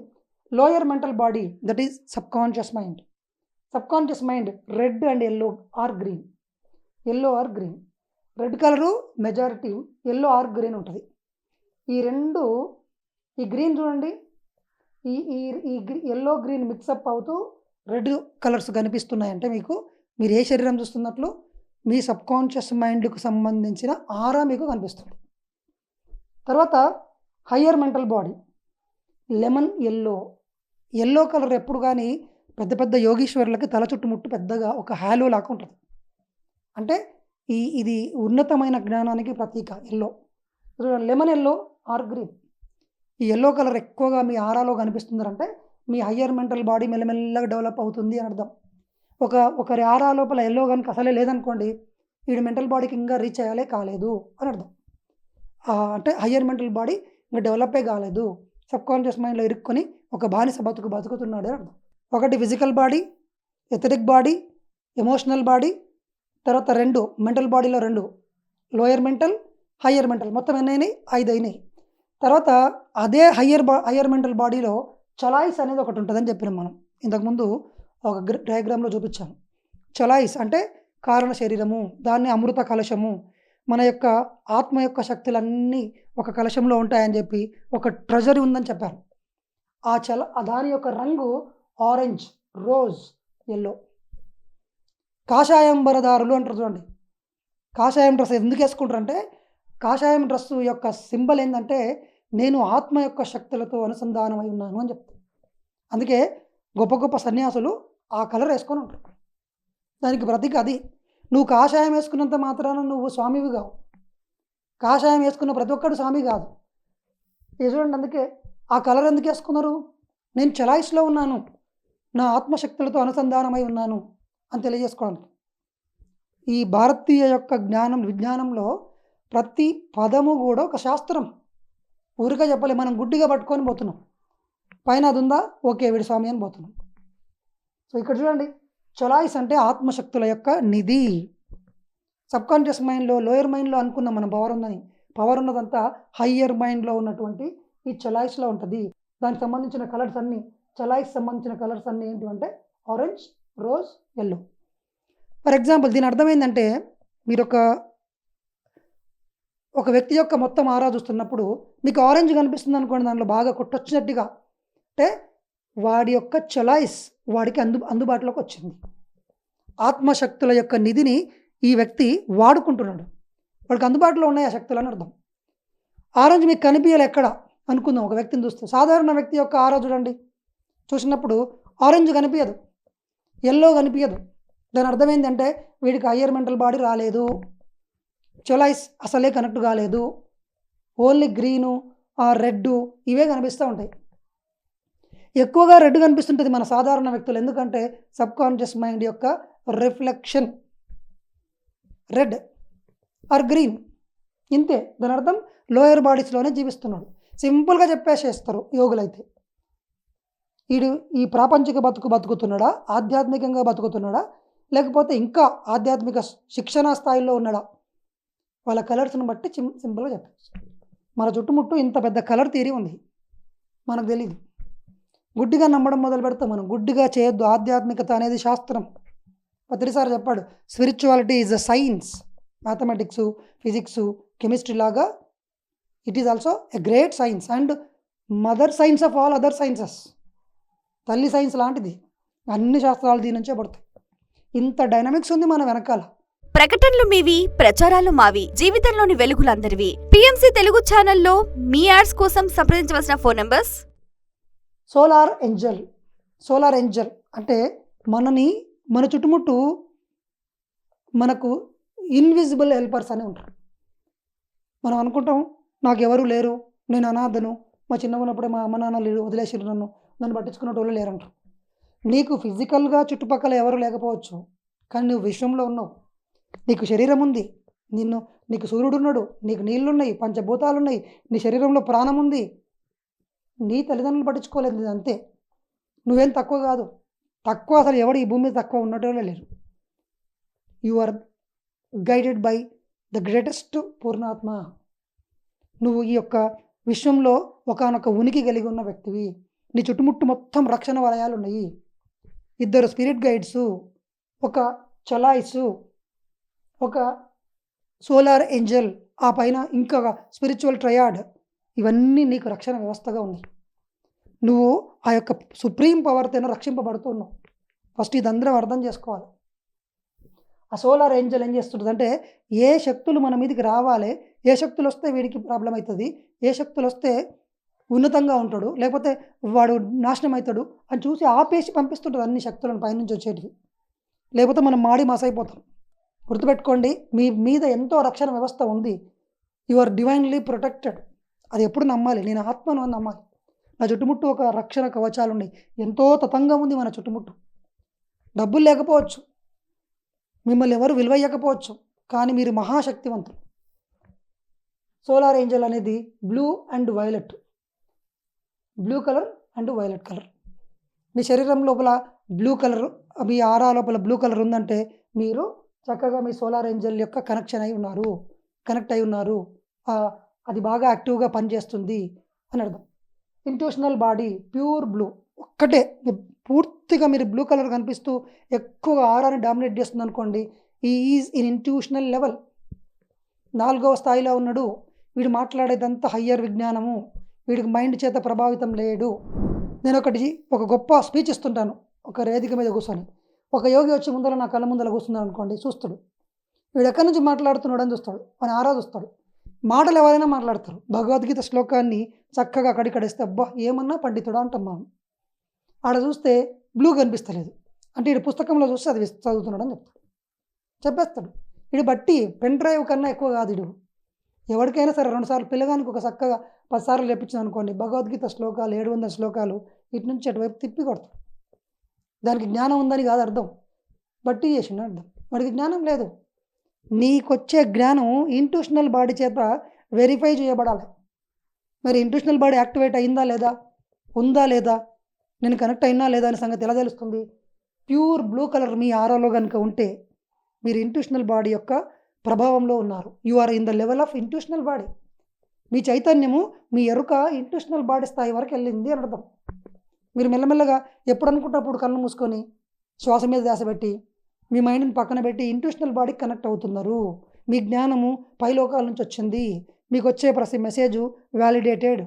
Speaker 1: Lower mental body that is subconscious mind. Subconscious mind red and yellow or green. Yellow or green. Red colour majority, yellow or green ఉంటుంది. ఈ రెండు, ఈ గ్రీన్ చూడండి, ఈ ఈ ఈ ఎల్లో గ్రీన్ మిక్సప్ అవుతూ రెడ్ కలర్స్ కనిపిస్తున్నాయంటే మీరు ఏ శరీరం చూస్తున్నట్లు? మీ సబ్ కాన్షియస్ మైండ్కు సంబంధించిన ఆరా మీకు కనిపిస్తుంది. తర్వాత higher mental body lemon yellow. Yellow colour ఎప్పుడు కానీ పెద్ద పెద్ద యోగీశ్వరులకి తల చుట్టుముట్టు పెద్దగా ఒక హాలో లాగా ఉంటుంది. అంటే ఇది ఉన్నతమైన జ్ఞానానికి ప్రతీక yellow. Lemon yellow or green. ఈ ఎల్లో కలర్ ఎక్కువగా మీ ఆరాలో కనిపిస్తుందంటే మీ హయ్యర్ మెంటల్ బాడీ మెల్లమెల్లగా డెవలప్ అవుతుంది అని అర్థం. ఒకరి ఆరా లోపల ఎల్లో కనుక అసలే లేదనుకోండి, వీడి మెంటల్ బాడీకి ఇంకా రీచ్ అయ్యాలే కాలేదు అని అర్థం. అంటే హయ్యర్ మెంటల్ బాడీ ఇంకా డెవలపే కాలేదు, సబ్ కాన్షియస్ మైండ్లో ఇరుక్కొని ఒక బానిస బతుకుతున్నాడు అని అర్థం. ఒకటి physical body, etheric body, emotional body. తర్వాత 2 మెంటల్ బాడీలో 2 లోయర్ మెంటల్, హయ్యర్ మెంటల్. మొత్తం ఎన్నైనాయి? 5 అయినాయి. తర్వాత అదే హయ్యర్ మెంటల్ బాడీలో చలాయిస్ అనేది ఒకటి ఉంటుందని చెప్పినాం మనం ఇంతకుముందు ఒక డయాగ్రామ్లో చూపించాను. చలాయిస్ అంటే కారణ శరీరము, దాన్ని అమృత కలశము. మన యొక్క ఆత్మ యొక్క శక్తులన్నీ ఒక కలశంలో ఉంటాయని చెప్పి ఒక ట్రెజరీ ఉందని చెప్పారు. దాని యొక్క రంగు ఆరెంజ్, రోజ్, ఎల్లో. కాషాయంబరదారులు అంటారు చూడండి. కాషాయం డ్రెస్ ఎందుకు వేసుకుంటారంటే, కాషాయం డ్రెస్సు యొక్క సింబల్ ఏంటంటే నేను ఆత్మ యొక్క శక్తులతో అనుసంధానమై ఉన్నాను అని చెప్తాను. అందుకే గొప్ప గొప్ప సన్యాసులు ఆ కలర్ వేసుకొని ఉంటారు. దానికి ప్రతీక అది. నువ్వు కాషాయం వేసుకున్నంత మాత్రాన నువ్వు స్వామివి కావు. కాషాయం వేసుకున్న ప్రతి ఒక్కడు స్వామి కాదు. చూడండి, అందుకే ఆ కలర్ ఎందుకు వేసుకున్నారు? నేను చలాయిస్లో ఉన్నాను, నా ఆత్మశక్తులతో అనుసంధానమై ఉన్నాను అని తెలియజేసుకోవడానికి. ఈ భారతీయ యొక్క విజ్ఞానంలో ప్రతి పదము కూడా ఒక శాస్త్రం. ఊరిగా చెప్పలే, మనం గుడ్డిగా పట్టుకొని పోతున్నాం. పైన అది ఉందా, ఓకే వీడి స్వామి అని పోతున్నాం. సో ఇక్కడ చూడండి, చలాయిస్ అంటే ఆత్మశక్తుల యొక్క నిధి. సబ్ కాన్షియస్ మైండ్లో, లోయర్ మైండ్లో అనుకున్నాం మనం పవర్ ఉందని. పవర్ ఉన్నదంతా హయ్యర్ మైండ్లో ఉన్నటువంటి ఈ చలాయిస్లో ఉంటుంది. దానికి సంబంధించిన కలర్స్ అన్నీ, చలాయిస్ సంబంధించిన కలర్స్ అన్నీ ఏంటంటే orange, rose, yellow. For example దీని అర్థం ఏంటంటే, మీరు ఒక వ్యక్తి యొక్క మొత్తం ఆరా చూస్తున్నప్పుడు మీకు ఆరెంజ్ కనిపిస్తుంది అనుకోండి, దాంట్లో బాగా కొట్టొచ్చినట్టుగా, అంటే వాడి యొక్క చలాయిస్ వాడికి అందుబాటులోకి వచ్చింది. ఆత్మశక్తుల యొక్క నిధిని ఈ వ్యక్తి వాడుకుంటున్నాడు, వాడికి అందుబాటులో ఉన్నాయి ఆ శక్తులు అని అర్థం. ఆరెంజ్ మీకు కనిపించాలి ఎక్కడ అనుకుందాం. ఒక వ్యక్తిని చూస్తే, సాధారణ వ్యక్తి యొక్క ఆరా చూడండి, చూసినప్పుడు ఆరెంజ్ కనిపించదు, ఎల్లో కనిపించదు. దాని అర్థం ఏంటంటే వీడికి హయ్యర్ మెంటల్ బాడీ రాలేదు, చలాయిస్ అసలే కనెక్ట్ కాలేదు, ఓన్లీ గ్రీను రెడ్ ఇవే కనిపిస్తూ ఉంటాయి. ఎక్కువగా రెడ్ కనిపిస్తుంటుంది మన సాధారణ వ్యక్తులు, ఎందుకంటే సబ్ కాన్షియస్ మైండ్ యొక్క రిఫ్లెక్షన్ రెడ్ ఆర్ గ్రీన్, ఇంతే. దాని అర్థం లోయర్ బాడీస్లోనే జీవిస్తున్నాడు. సింపుల్గా చెప్పేసేస్తారు యోగులైతే. వీడు ఈ ప్రాపంచిక బతుకుతున్నాడా, ఆధ్యాత్మికంగా బతుకుతున్నాడా, లేకపోతే ఇంకా ఆధ్యాత్మిక శిక్షణా స్థాయిలో ఉన్నాడా, వాళ్ళ కలర్స్ని బట్టి సింపుల్గా చెప్పచ్చు. మన చుట్టుముట్టు ఇంత పెద్ద కలర్ థియరీ ఉంది, మనకు తెలియదు. గుడ్డిగా నమ్మడం మొదలు పెడతాం మనం. గుడ్డిగా చేయొద్దు. ఆధ్యాత్మికత అనేది శాస్త్రం. పత్రిసారి చెప్పాడు, spirituality is a science. Mathematics, physics, chemistry లాగా it is also a great science and mother science of all other sciences. తల్లి సైన్స్ లాంటిది. అన్ని శాస్త్రాలు దీని నుంచే పడతాయి. ఇంత డైనమిక్స్ ఉంది మన వెనకాల.
Speaker 2: ప్రకటనలు మీవి, ప్రచారాలు మావి. జీవితంలోని వెలుగులందరివి. పిఎంసి తెలుగు ఛానల్లో మీ యాడ్స్ కోసం సంప్రదించవలసిన ఫోన్ నంబర్స్.
Speaker 1: సోలార్ ఏంజల్ అంటే మన చుట్టుముట్టు మనకు ఇన్విజిబుల్ హెల్పర్స్ అని ఉంటారు. మనం అనుకుంటాం నాకు ఎవరు లేరు, నేను అనాథను, మా చిన్నగా ఉన్నప్పుడే మా అమ్మ నాన్న లేరు, వదిలేసారు, నన్ను పట్టించుకునే వాళ్ళు లేరంటారు. నీకు ఫిజికల్గా చుట్టుపక్కల ఎవరు లేకపోవచ్చు, కానీ నువ్వు విశ్వంలో ఉన్నావు. నీకు శరీరం ఉంది, నీకు సూర్యుడు ఉన్నాడు, నీకు నీళ్ళున్నాయి, పంచభూతాలున్నాయి, నీ శరీరంలో ప్రాణం ఉంది. నీ తల్లిదండ్రులు పట్టించుకోలేదు, అంతే. నువ్వేం తక్కువ కాదు. తక్కువ అసలు ఎవడు ఈ భూమి మీద తక్కువ ఉన్నట్టు లేరు. You are guided by the greatest పూర్ణాత్మ. నువ్వు ఈ యొక్క విశ్వంలో ఒకానొక ఉనికి కలిగి ఉన్న వ్యక్తివి. నీ చుట్టుముట్టు మొత్తం రక్షణ వలయాలు ఉన్నాయి. 2 స్పిరిట్ గైడ్సు, ఒక చలాయిసు, ఒక సోలార్ ఏంజల్, ఆ పైన ఇంకొక స్పిరిచువల్ ట్రయాడ్. ఇవన్నీ నీకు రక్షణ వ్యవస్థగా ఉన్నాయి. నువ్వు ఆ యొక్క సుప్రీం పవర్తోనే రక్షింపబడుతున్నావు. ఫస్ట్ ఇదందరం అర్థం చేసుకోవాలి. ఆ సోలార్ ఏంజల్ ఏం చేస్తుంటుంది అంటే, ఏ శక్తులు మన మీదకి రావాలి, ఏ శక్తులు వస్తే వీడికి ప్రాబ్లం అవుతుంది, ఏ శక్తులు వస్తే ఉన్నతంగా ఉంటాడు, లేకపోతే వాడు నాశనం అవుతాడు అని చూసి ఆపేసి పంపిస్తుంటుంది అన్ని శక్తులను పైనుంచి వచ్చేటివి. లేకపోతే మనం మాడి మాసైపోతాం. గుర్తుపెట్టుకోండి, మీ మీద ఎంతో రక్షణ వ్యవస్థ ఉంది. You are divinely protected. అది ఎప్పుడు నమ్మాలి, నేను ఆత్మను అని నమ్మాలి. నా చుట్టుముట్టు ఒక రక్షణ కవచాలు ఉన్నాయి. ఎంతో తతంగం ఉంది మన చుట్టుముట్టు. డబ్బులు లేకపోవచ్చు, మిమ్మల్ని ఎవరు విలువయ్యకపోవచ్చు, కానీ మీరు మహాశక్తివంతులు. సోలార్ ఏంజల్ అనేది blue colour and violet colour. మీ శరీరం లోపల బ్లూ కలర్, మీ ఆరా లోపల బ్లూ కలర్ ఉందంటే మీరు చక్కగా మీ సోలార్ ఏంజల్ యొక్క కనెక్ట్ అయి ఉన్నారు. అది బాగా యాక్టివ్గా పనిచేస్తుంది అని అర్థం. ఇంట్యూషనల్ బాడీ ప్యూర్ బ్లూ, ఒక్కటే పూర్తిగా మీరు బ్లూ కలర్ కనిపిస్తూ ఎక్కువగా ఆరాని డామినేట్ చేస్తుంది అనుకోండి, ఈజ్ ఇన్ ఇంట్యూషనల్ లెవెల్. 4వ స్థాయిలో ఉన్నాడు. వీడు మాట్లాడేదంతా హయ్యర్ విజ్ఞానము, వీడికి మైండ్ చేత ప్రభావితం లేడు. నేను ఒక గొప్ప స్పీచ్ ఇస్తుంటాను ఒక వేదిక మీద కూర్చొని. ఒక యోగి వచ్చి నా కళ్ళ ముందర కూర్చున్నాడు అనుకోండి, చూస్తాడు వీడు ఎక్కడి నుంచి మాట్లాడుతున్నాడు అని చూస్తాడు, అని ఆరాధిస్తాడు. మాటలు ఎవరైనా మాట్లాడతారు. భగవద్గీత శ్లోకాన్ని చక్కగా కడికడిస్తే అబ్బా ఏమన్నా పండితుడా అంటాం మనం. ఆడ చూస్తే బ్లూ కనిపిస్తలేదు అంటే వీడు పుస్తకంలో చూస్తే అది చదువుతున్నాడు అని చెప్పేస్తాడు. వీడు బట్టి పెన్ డ్రైవ్ కన్నా ఎక్కువ కాదు. వీడు ఎవరికైనా సరే 2 సార్లు పిల్లగానికి ఒక చక్కగా 10 సార్లు చెప్పించింది అనుకోండి, భగవద్గీత శ్లోకాలు 700 శ్లోకాలు ఇటు నుంచి అటువైపు తిప్పి కొడతాడు. దానికి జ్ఞానం ఉందని కాదు అర్థం, బట్టి చేసిన అర్థం. వాడికి జ్ఞానం లేదు. నీకొచ్చే జ్ఞానం ఇంట్యూషనల్ బాడీ చేత వెరిఫై చేయబడాలి. మరి ఇంట్యూషనల్ బాడీ యాక్టివేట్ అయిందా లేదా, ఉందా లేదా, నేను కనెక్ట్ అయినా లేదా అనే సంగతి ఎలా తెలుస్తుంది? ప్యూర్ బ్లూ కలర్ మీ ఆరాలో కనుక ఉంటే మీరు ఇంట్యూషనల్ బాడీ యొక్క ప్రభావంలో ఉన్నారు. You are in the level of intuitional body. మీ చైతన్యము, మీ ఎరుక ఇంట్యూషనల్ బాడీ స్థాయి వరకు వెళ్ళింది అని అర్థం. మీరు మెల్లమెల్లగా ఎప్పుడు అనుకుంటప్పుడు కళ్ళు మూసుకొని శ్వాస మీద ధ్యాస పెట్టి మీ మైండ్ని పక్కన పెట్టి ఇంట్యూషనల్ బాడీకి కనెక్ట్ అవుతున్నారు. మీ జ్ఞానము పైలోకాల నుంచి వచ్చింది. మీకు వచ్చే ప్రతి మెసేజు వ్యాలిడేటెడ్.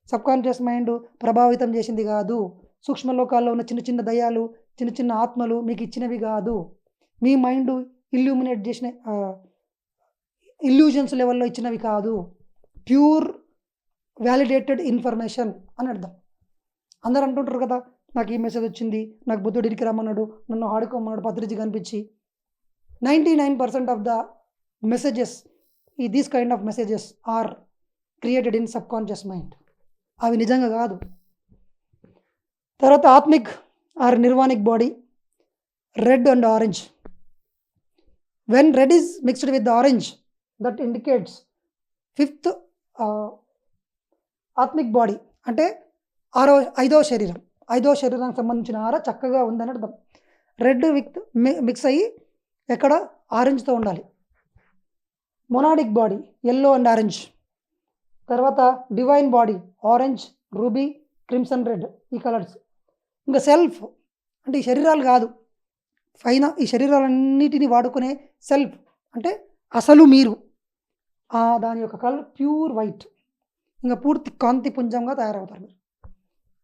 Speaker 1: సబ్కాన్షియస్ మైండ్ ప్రభావితం చేసింది కాదు. సూక్ష్మలోకాల్లో ఉన్న చిన్న చిన్న దయ్యాలు, చిన్న చిన్న ఆత్మలు మీకు ఇచ్చినవి కాదు. మీ మైండ్ ఇల్యూమినేట్ చేసిన ఇల్యూజన్స్ లెవెల్లో ఇచ్చినవి కాదు. ప్యూర్ వ్యాలిడేటెడ్ ఇన్ఫర్మేషన్ అని అర్థం. అందరు అంటుంటారు కదా, నాకు ఈ మెసేజ్ వచ్చింది, నాకు బుద్ధుడు ఇరికి రమ్మన్నాడు, నన్ను ఆడుకోమన్నాడు, పత్రిజీ కనిపించి. 99% of the messages, these kind of messages are created in subconscious mind. అవి నిజంగా కాదు. తర్వాత ఆత్మిక్ ఆర్ నిర్వాణిక్ body, red and orange. When red is mixed with the orange, that indicates 5th ఆత్మిక్ బాడీ, అంటే 5వ శరీరం. 5వ శరీరానికి సంబంధించిన ఆర చక్కగా ఉందని అర్థం. రెడ్ మిక్స్ అయ్యి ఎక్కడ ఆరెంజ్తో ఉండాలి. Monadic body yellow and orange. తర్వాత divine body orange, ruby, crimson red, ఈ కలర్స్. ఇంకా సెల్ఫ్ అంటే ఈ శరీరాలు కాదు, పైన ఈ శరీరాలన్నిటిని వాడుకునే సెల్ఫ్ అంటే అసలు మీరు. దాని యొక్క కలర్ ప్యూర్ వైట్. ఇంకా పూర్తి కాంతి పుంజంగా తయారవుతారు. మీరు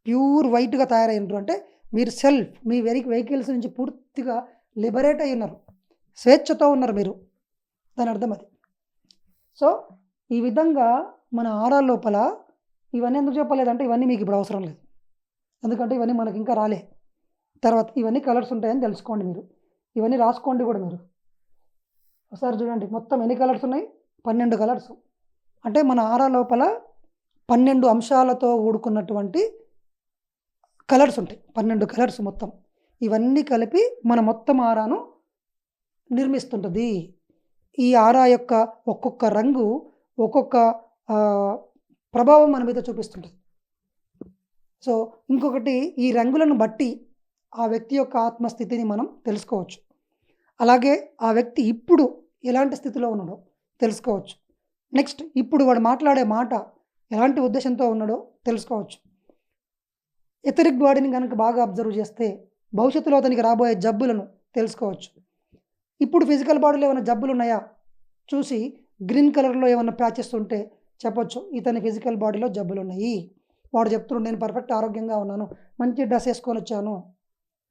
Speaker 1: ప్యూర్ వైట్గా తయారైనరు అంటే మీరు సెల్ఫ్, మీ వెహికల్స్ నుంచి పూర్తిగా లిబరేట్ అయి ఉన్నారు. స్వేచ్ఛతో ఉన్నారు మీరు, దాని అర్థం అది. సో ఈ విధంగా మన ఆరా లోపల ఇవన్నీ ఎందుకు చెప్పలేదంటే ఇవన్నీ మీకు ఇప్పుడు అవసరం లేదు, ఎందుకంటే ఇవన్నీ మనకి ఇంకా రాలే. తర్వాత ఇవన్నీ కలర్స్ ఉంటాయని తెలుసుకోండి మీరు, ఇవన్నీ రాసుకోండి కూడా మీరు. ఒకసారి చూడండి మొత్తం ఎన్ని కలర్స్ ఉన్నాయి, 12 కలర్స్. అంటే మన ఆరా లోపల 12 అంశాలతో కూడుకున్నటువంటి కలర్స్ ఉంటాయి, 12 కలర్స్ మొత్తం. ఇవన్నీ కలిపి మన మొత్తం ఆరాను నిర్మిస్తుంటుంది. ఈ ఆరా యొక్క ఒక్కొక్క రంగు ఒక్కొక్క ప్రభావం మన మీద చూపిస్తుంటుంది. సో ఇంకొకటి, ఈ రంగులను బట్టి ఆ వ్యక్తి యొక్క ఆత్మస్థితిని మనం తెలుసుకోవచ్చు. అలాగే ఆ వ్యక్తి ఇప్పుడు ఎలాంటి స్థితిలో ఉన్నాడో తెలుసుకోవచ్చు. నెక్స్ట్, ఇప్పుడు వాడు మాట్లాడే మాట ఎలాంటి ఉద్దేశంతో ఉన్నాడో తెలుసుకోవచ్చు. ఎథరిక్ బాడీని కనుక బాగా అబ్జర్వ్ చేస్తే భవిష్యత్తులో అతనికి రాబోయే జబ్బులను తెలుసుకోవచ్చు. ఇప్పుడు ఫిజికల్ బాడీలో ఏమైనా జబ్బులు ఉన్నాయా చూసి గ్రీన్ కలర్లో ఏమైనా ప్యాచెస్ ఉంటే చెప్పొచ్చు ఇతని ఫిజికల్ బాడీలో జబ్బులు ఉన్నాయి. వాడు చెప్తున్నాడు నేను పర్ఫెక్ట్ ఆరోగ్యంగా ఉన్నాను, మంచి డ్రెస్ వేసుకొని వచ్చాను,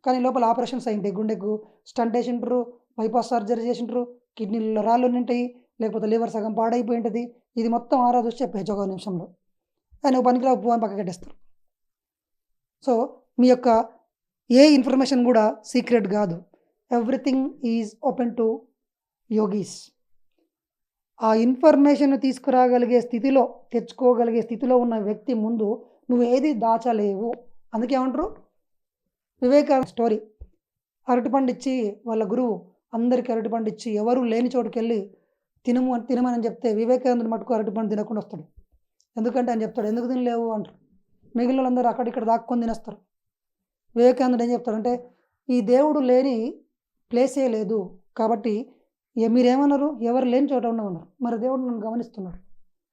Speaker 1: కానీ లోపల ఆపరేషన్స్ అయింటాయి, గుండెకు స్టంట్ వేసింటారు, బైపాస్ సర్జరీ చేసింటారు, కిడ్నీలో రాళ్ళు ఉంటాయి, లేకపోతే లివర్ సగం పాడైపోయి ఉంటుంది. ఇది మొత్తం ఆరా చూసి చెప్పేచ్చు ఒక నిమిషంలో. ఆయన పనికిరా ఉప్పు అని పక్క కట్టేస్తారు. సో మీ యొక్క ఏ ఇన్ఫర్మేషన్ కూడా సీక్రెట్ కాదు, everything is open to yogis. ఆ ఇన్ఫర్మేషన్ తీసుకురాగలిగే స్థితిలో, తెచ్చుకోగలిగే స్థితిలో ఉన్న వ్యక్తి ముందు నువ్వు ఏది దాచలేవు. అందుకే ఏమంటారు, వివేకానంద స్టోరీ, అరటిపండు ఇచ్చి వాళ్ళ గురువు అందరికీ అరటిపండు ఇచ్చి ఎవరు లేని చోటుకి వెళ్ళి తినమని చెప్తే వివేకానందుని మటుకు అరటిపండు తినకుండా వస్తాడు. ఎందుకంటే ఆయన చెప్తాడు ఎందుకు తినలేవు అంటారు. మిగిలిన వాళ్ళందరూ అక్కడిక్కడ దాక్కొని తినేస్తారు. వివేకానందుడు ఏం చెప్తాడంటే ఈ దేవుడు లేని ప్లేసే లేదు, కాబట్టి మీరేమన్నారు, ఎవరు లేని చోట ఉండమన్నారు, మరి దేవుడు నన్ను గమనిస్తున్నాడు.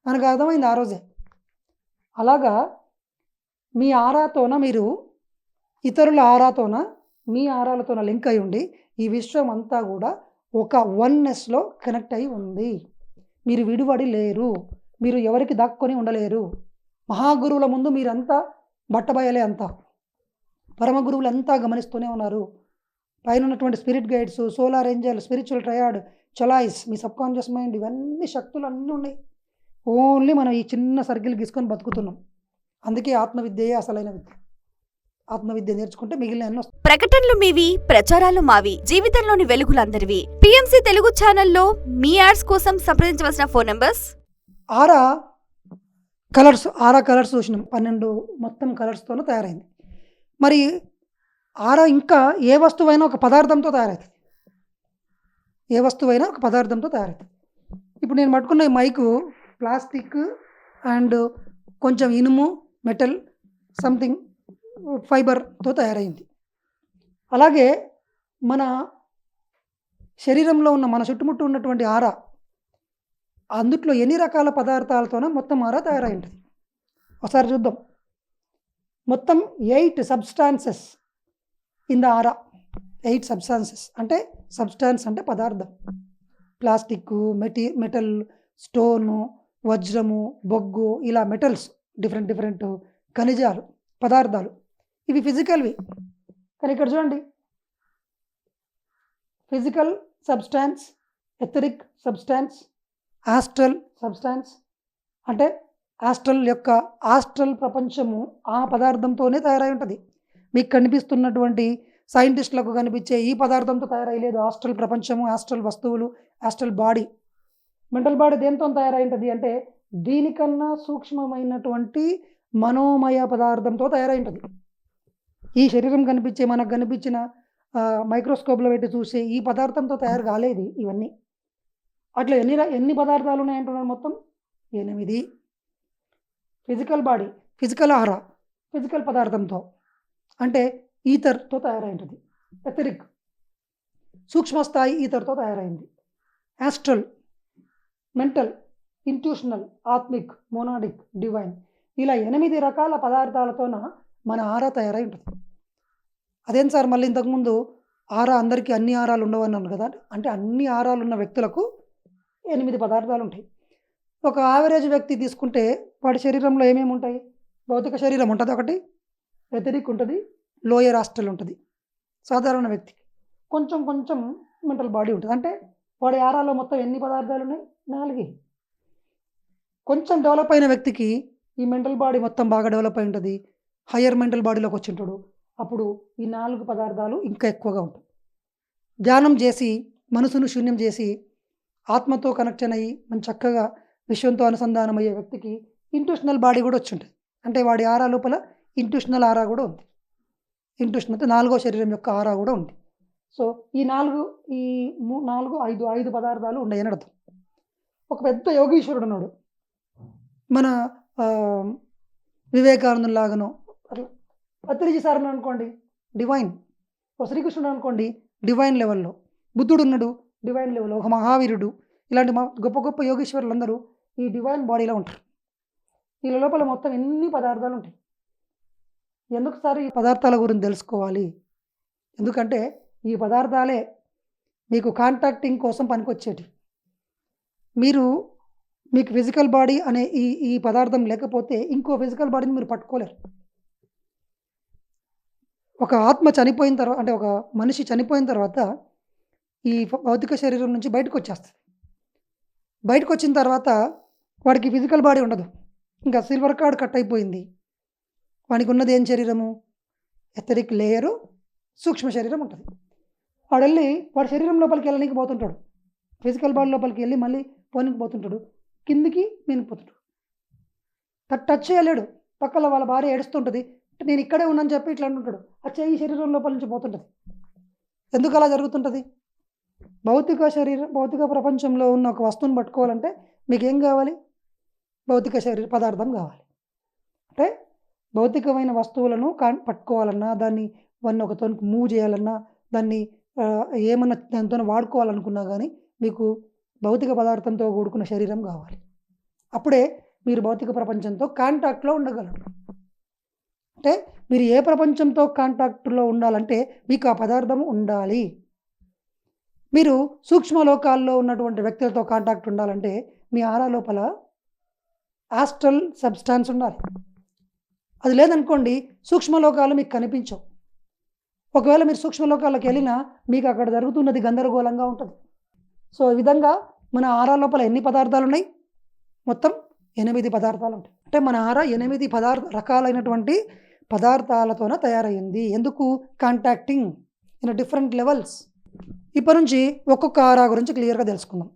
Speaker 1: మనకు అర్థమైంది ఆ రోజే. అలాగా మీ ఆరాతోన మీరు ఇతరుల ఆరాతోన మీ ఆరాలతోన లింక్ అయి ఉండి ఈ విశ్వం అంతా కూడా ఒక వన్నెస్లో కనెక్ట్ అయి ఉంది. మీరు విడివడి లేరు, మీరు ఎవరికి దాక్కొని ఉండలేరు. మహాగురువుల ముందు మీరంతా బట్టబయలే, అంతా పరమ గురువులు అంతా గమనిస్తూనే ఉన్నారు. పైన ఉన్నటువంటి spirit guides, solar angel, spiritual triad, చొలాయిస్, మీ సబ్కాన్షియస్ మైండ్, ఇవన్నీ శక్తులు అన్నీ ఉన్నాయి. ఓన్లీ మనం ఈ చిన్న సర్కిల్ గీసుకొని బతుకుతున్నాం. అందుకే ఆత్మవిద్యయే అసలైన విద్య. ఆత్మవిద్య నేర్చుకుంటే మిగిలిన ఎన్నో.
Speaker 2: ప్రకటనలు మీవి, ప్రచారాలు మావి, జీవితంలోని వెలుగులందరివి. పిఎంసి తెలుగు ఛానల్లో మీ యాడ్స్ కోసం సంప్రదించవలసిన ఫోన్ నంబర్స్.
Speaker 1: ఆరా కలర్స్ చూసినాం, 12 మొత్తం కలర్స్తోనూ తయారైంది. మరి ఆరా ఇంకా ఏ వస్తువైనా ఒక పదార్థంతో తయారవుతుంది, ఏ వస్తువైనా ఒక పదార్థంతో తయారవుతుంది. ఇప్పుడు నేను పట్టుకున్న ఈ మైకు ప్లాస్టిక్ అండ్ కొంచెం ఇనుము, మెటల్, సంథింగ్ ఫైబర్తో తయారైంది. అలాగే మన శరీరంలో ఉన్న మన చుట్టుముట్టు ఉన్నటువంటి ఆరా, అందుట్లో ఎన్ని రకాల పదార్థాలతోనో మొత్తం ఆరా తయారై ఉంటుంది. ఒకసారి చూద్దాం. మొత్తం 8 substances in the aura. 8 substances అంటే, సబ్స్టాన్స్ అంటే పదార్థం. ప్లాస్టిక్, మెటల్, స్టోను, వజ్రము, బొగ్గు, ఇలా మెటల్స్, డిఫరెంట్ ఖనిజాలు, పదార్థాలు, ఇవి ఫిజికల్వి. కానీ ఇక్కడ చూడండి, physical substance, etheric substance, astral substance. అంటే ఆస్ట్రల్ ప్రపంచము ఆ పదార్థంతోనే తయారై ఉంటుంది. మీకు కనిపిస్తున్నటువంటి సైంటిస్టులకు కనిపించే ఈ పదార్థంతో తయారయ్యలేదు ఆస్ట్రల్ ప్రపంచము, ఆస్ట్రల్ వస్తువులు, ఆస్ట్రల్ బాడీ. మెంటల్ బాడీ దేంతో తయారై ఉంటుంది అంటే దీనికన్నా సూక్ష్మమైనటువంటి మనోమయ పదార్థంతో తయారై ఉంటుంది. ఈ శరీరం కనిపించే, మనకు కనిపించిన మైక్రోస్కోప్లో పెట్టి చూసే ఈ పదార్థంతో తయారు కాలేదు ఇవన్నీ. అట్లా ఎన్ని పదార్థాలు ఉన్నాయంటున్నారు, మొత్తం 8. Physical body, physical aura, physical పదార్థంతో అంటే ఈథర్తో తయారై ఉంటుంది. ఎథరిక్ సూక్ష్మస్థాయి ఈథర్తో తయారైంది. ఆస్ట్రల్, మెంటల్, ఇంట్యూషనల్, ఆత్మిక్, మోనాడిక్, డివైన్, ఇలా 8 రకాల పదార్థాలతోన మన ఆరా తయారై ఉంటుంది. అదేం సార్ మళ్ళీ ఇంతకుముందు ఆరా అందరికీ అన్ని ఆరాలు ఉండవన్నాను కదా అంటే, అన్ని ఆరాలు ఉన్న వ్యక్తులకు 8 పదార్థాలు ఉంటాయి. ఒక యావరేజ్ వ్యక్తి తీసుకుంటే వాడి శరీరంలో ఏమేమి ఉంటాయి, భౌతిక శరీరం ఉంటుంది ఒకటి, ఎథరిక్ ఉంటుంది, లోయర్ ఆస్ట్రల్ ఉంటుంది. సాధారణ వ్యక్తికి కొంచెం మెంటల్ బాడీ ఉంటుంది. అంటే వాడి ఆరాలో మొత్తం ఎన్ని పదార్థాలు ఉన్నాయి? 4. కొంచెం డెవలప్ అయిన వ్యక్తికి ఈ మెంటల్ బాడీ మొత్తం బాగా డెవలప్ అయి ఉంటుంది. హయ్యర్ మెంటల్ బాడీలోకి వచ్చి ఉంటాడు. అప్పుడు ఈ 4 పదార్థాలు ఇంకా ఎక్కువగా ఉంటాయి. ధ్యానం చేసి మనసును శూన్యం చేసి ఆత్మతో కనెక్షన్ అయ్యి మన చక్కగా విశ్వంతో అనుసంధానం అయ్యే వ్యక్తికి ఇంట్యూషనల్ బాడీ కూడా వచ్చి ఉంటుంది. అంటే వాడి ఆరా లోపల ఇంట్యూషనల్ ఆరా కూడా ఉంది. ఇంట్యూషన్ అంటే 4వ శరీరం యొక్క ఆరా కూడా ఉంది. సో ఈ 4 ఈ 4, 5 పదార్థాలు ఉన్నాయని అర్థం. ఒక పెద్ద యోగీశ్వరుడు ఉన్నాడు. మన వివేకానందులాగానో అట్లా పత్రిజీ సార్ అనుకోండి డివైన్, ఒక శ్రీకృష్ణుడు అనుకోండి డివైన్ లెవెల్లో, బుద్ధుడు ఉన్నాడు డివైన్ లెవెల్లో, ఒక మహావీరుడు, ఇలాంటి గొప్ప గొప్ప యోగేశ్వరులందరూ ఈ డివైన్ బాడీలో ఉంటారు. వీళ్ళ లోపల మొత్తం ఎన్ని పదార్థాలు ఉంటాయి. ఎందుకు సార్ ఈ పదార్థాల గురించి తెలుసుకోవాలి? ఎందుకంటే ఈ పదార్థాలే మీకు కాంటాక్టింగ్ కోసం పనికొచ్చేటి. మీకు ఫిజికల్ బాడీ అనే ఈ పదార్థం లేకపోతే ఇంకో ఫిజికల్ బాడీని మీరు పట్టుకోలేరు. ఒక ఆత్మ చనిపోయిన తర్వాత, అంటే ఒక మనిషి చనిపోయిన తర్వాత ఈ భౌతిక శరీరం నుంచి బయటకు వచ్చేస్తుంది. బయటకు వచ్చిన తర్వాత వాడికి ఫిజికల్ బాడీ ఉండదు. ఇంకా సిల్వర్ కార్డ్ కట్ అయిపోయింది. వాడికి ఉన్నది ఏం శరీరము? ఎథరిక్ లేయరు, సూక్ష్మ శరీరం ఉంటుంది. వాడు వెళ్ళి వాడి శరీరం లోపలికి వెళ్ళడానికి పోతుంటాడు. ఫిజికల్ బాడీ లోపలికి వెళ్ళి మళ్ళీ పోనీకి పోతుంటాడు. కిందికి పోతుంటాడు. టచ్ చేయలేడు. పక్కన వాళ్ళ భార్య ఏడుస్తుంటుంది. నేను ఇక్కడే ఉన్నాను చెప్పి ఇట్లా అంటుంటాడు. ఆ చెయ్యి శరీరం లోపల నుంచి పోతుంటుంది. ఎందుకు అలా జరుగుతుంటుంది? భౌతిక ప్రపంచంలో ఉన్న ఒక వస్తువుని పట్టుకోవాలంటే మీకు ఏం కావాలి? భౌతిక పదార్థం కావాలి. అంటే భౌతికమైన వస్తువులను పట్టుకోవాలన్నా, దాన్ని ఒకతో మూవ్ చేయాలన్నా, దాన్ని ఏమన్నా దాంతో వాడుకోవాలనుకున్నా కానీ మీకు భౌతిక పదార్థంతో కూడుకున్న శరీరం కావాలి. అప్పుడే మీరు భౌతిక ప్రపంచంతో కాంటాక్ట్లో ఉండగలరు. అంటే మీరు ఏ ప్రపంచంతో కాంటాక్ట్లో ఉండాలంటే మీకు ఆ పదార్థం ఉండాలి. మీరు సూక్ష్మలోకాల్లో ఉన్నటువంటి వ్యక్తులతో కాంటాక్ట్ ఉండాలంటే మీ ఆరా లోపల ఆస్ట్రల్ సబ్స్టాన్స్ ఉండాలి. అది లేదనుకోండి సూక్ష్మలోకాలు మీకు కనిపించవు. ఒకవేళ మీరు సూక్ష్మలోకాలకు వెళ్ళినా మీకు అక్కడ జరుగుతున్నది గందరగోళంగా ఉంటుంది. సో ఈ విధంగా మన ఆరా లోపల ఎన్ని పదార్థాలు ఉన్నాయి? మొత్తం 8 పదార్థాలు ఉంటాయి. అంటే మన ఆరా 8 రకాలైనటువంటి పదార్థాలతోనే తయారైంది. ఎందుకు? Contacting in different levels. ఇప్పటి నుంచి ఒక్కొక్క ఆరా గురించి క్లియర్గా తెలుసుకుందాం.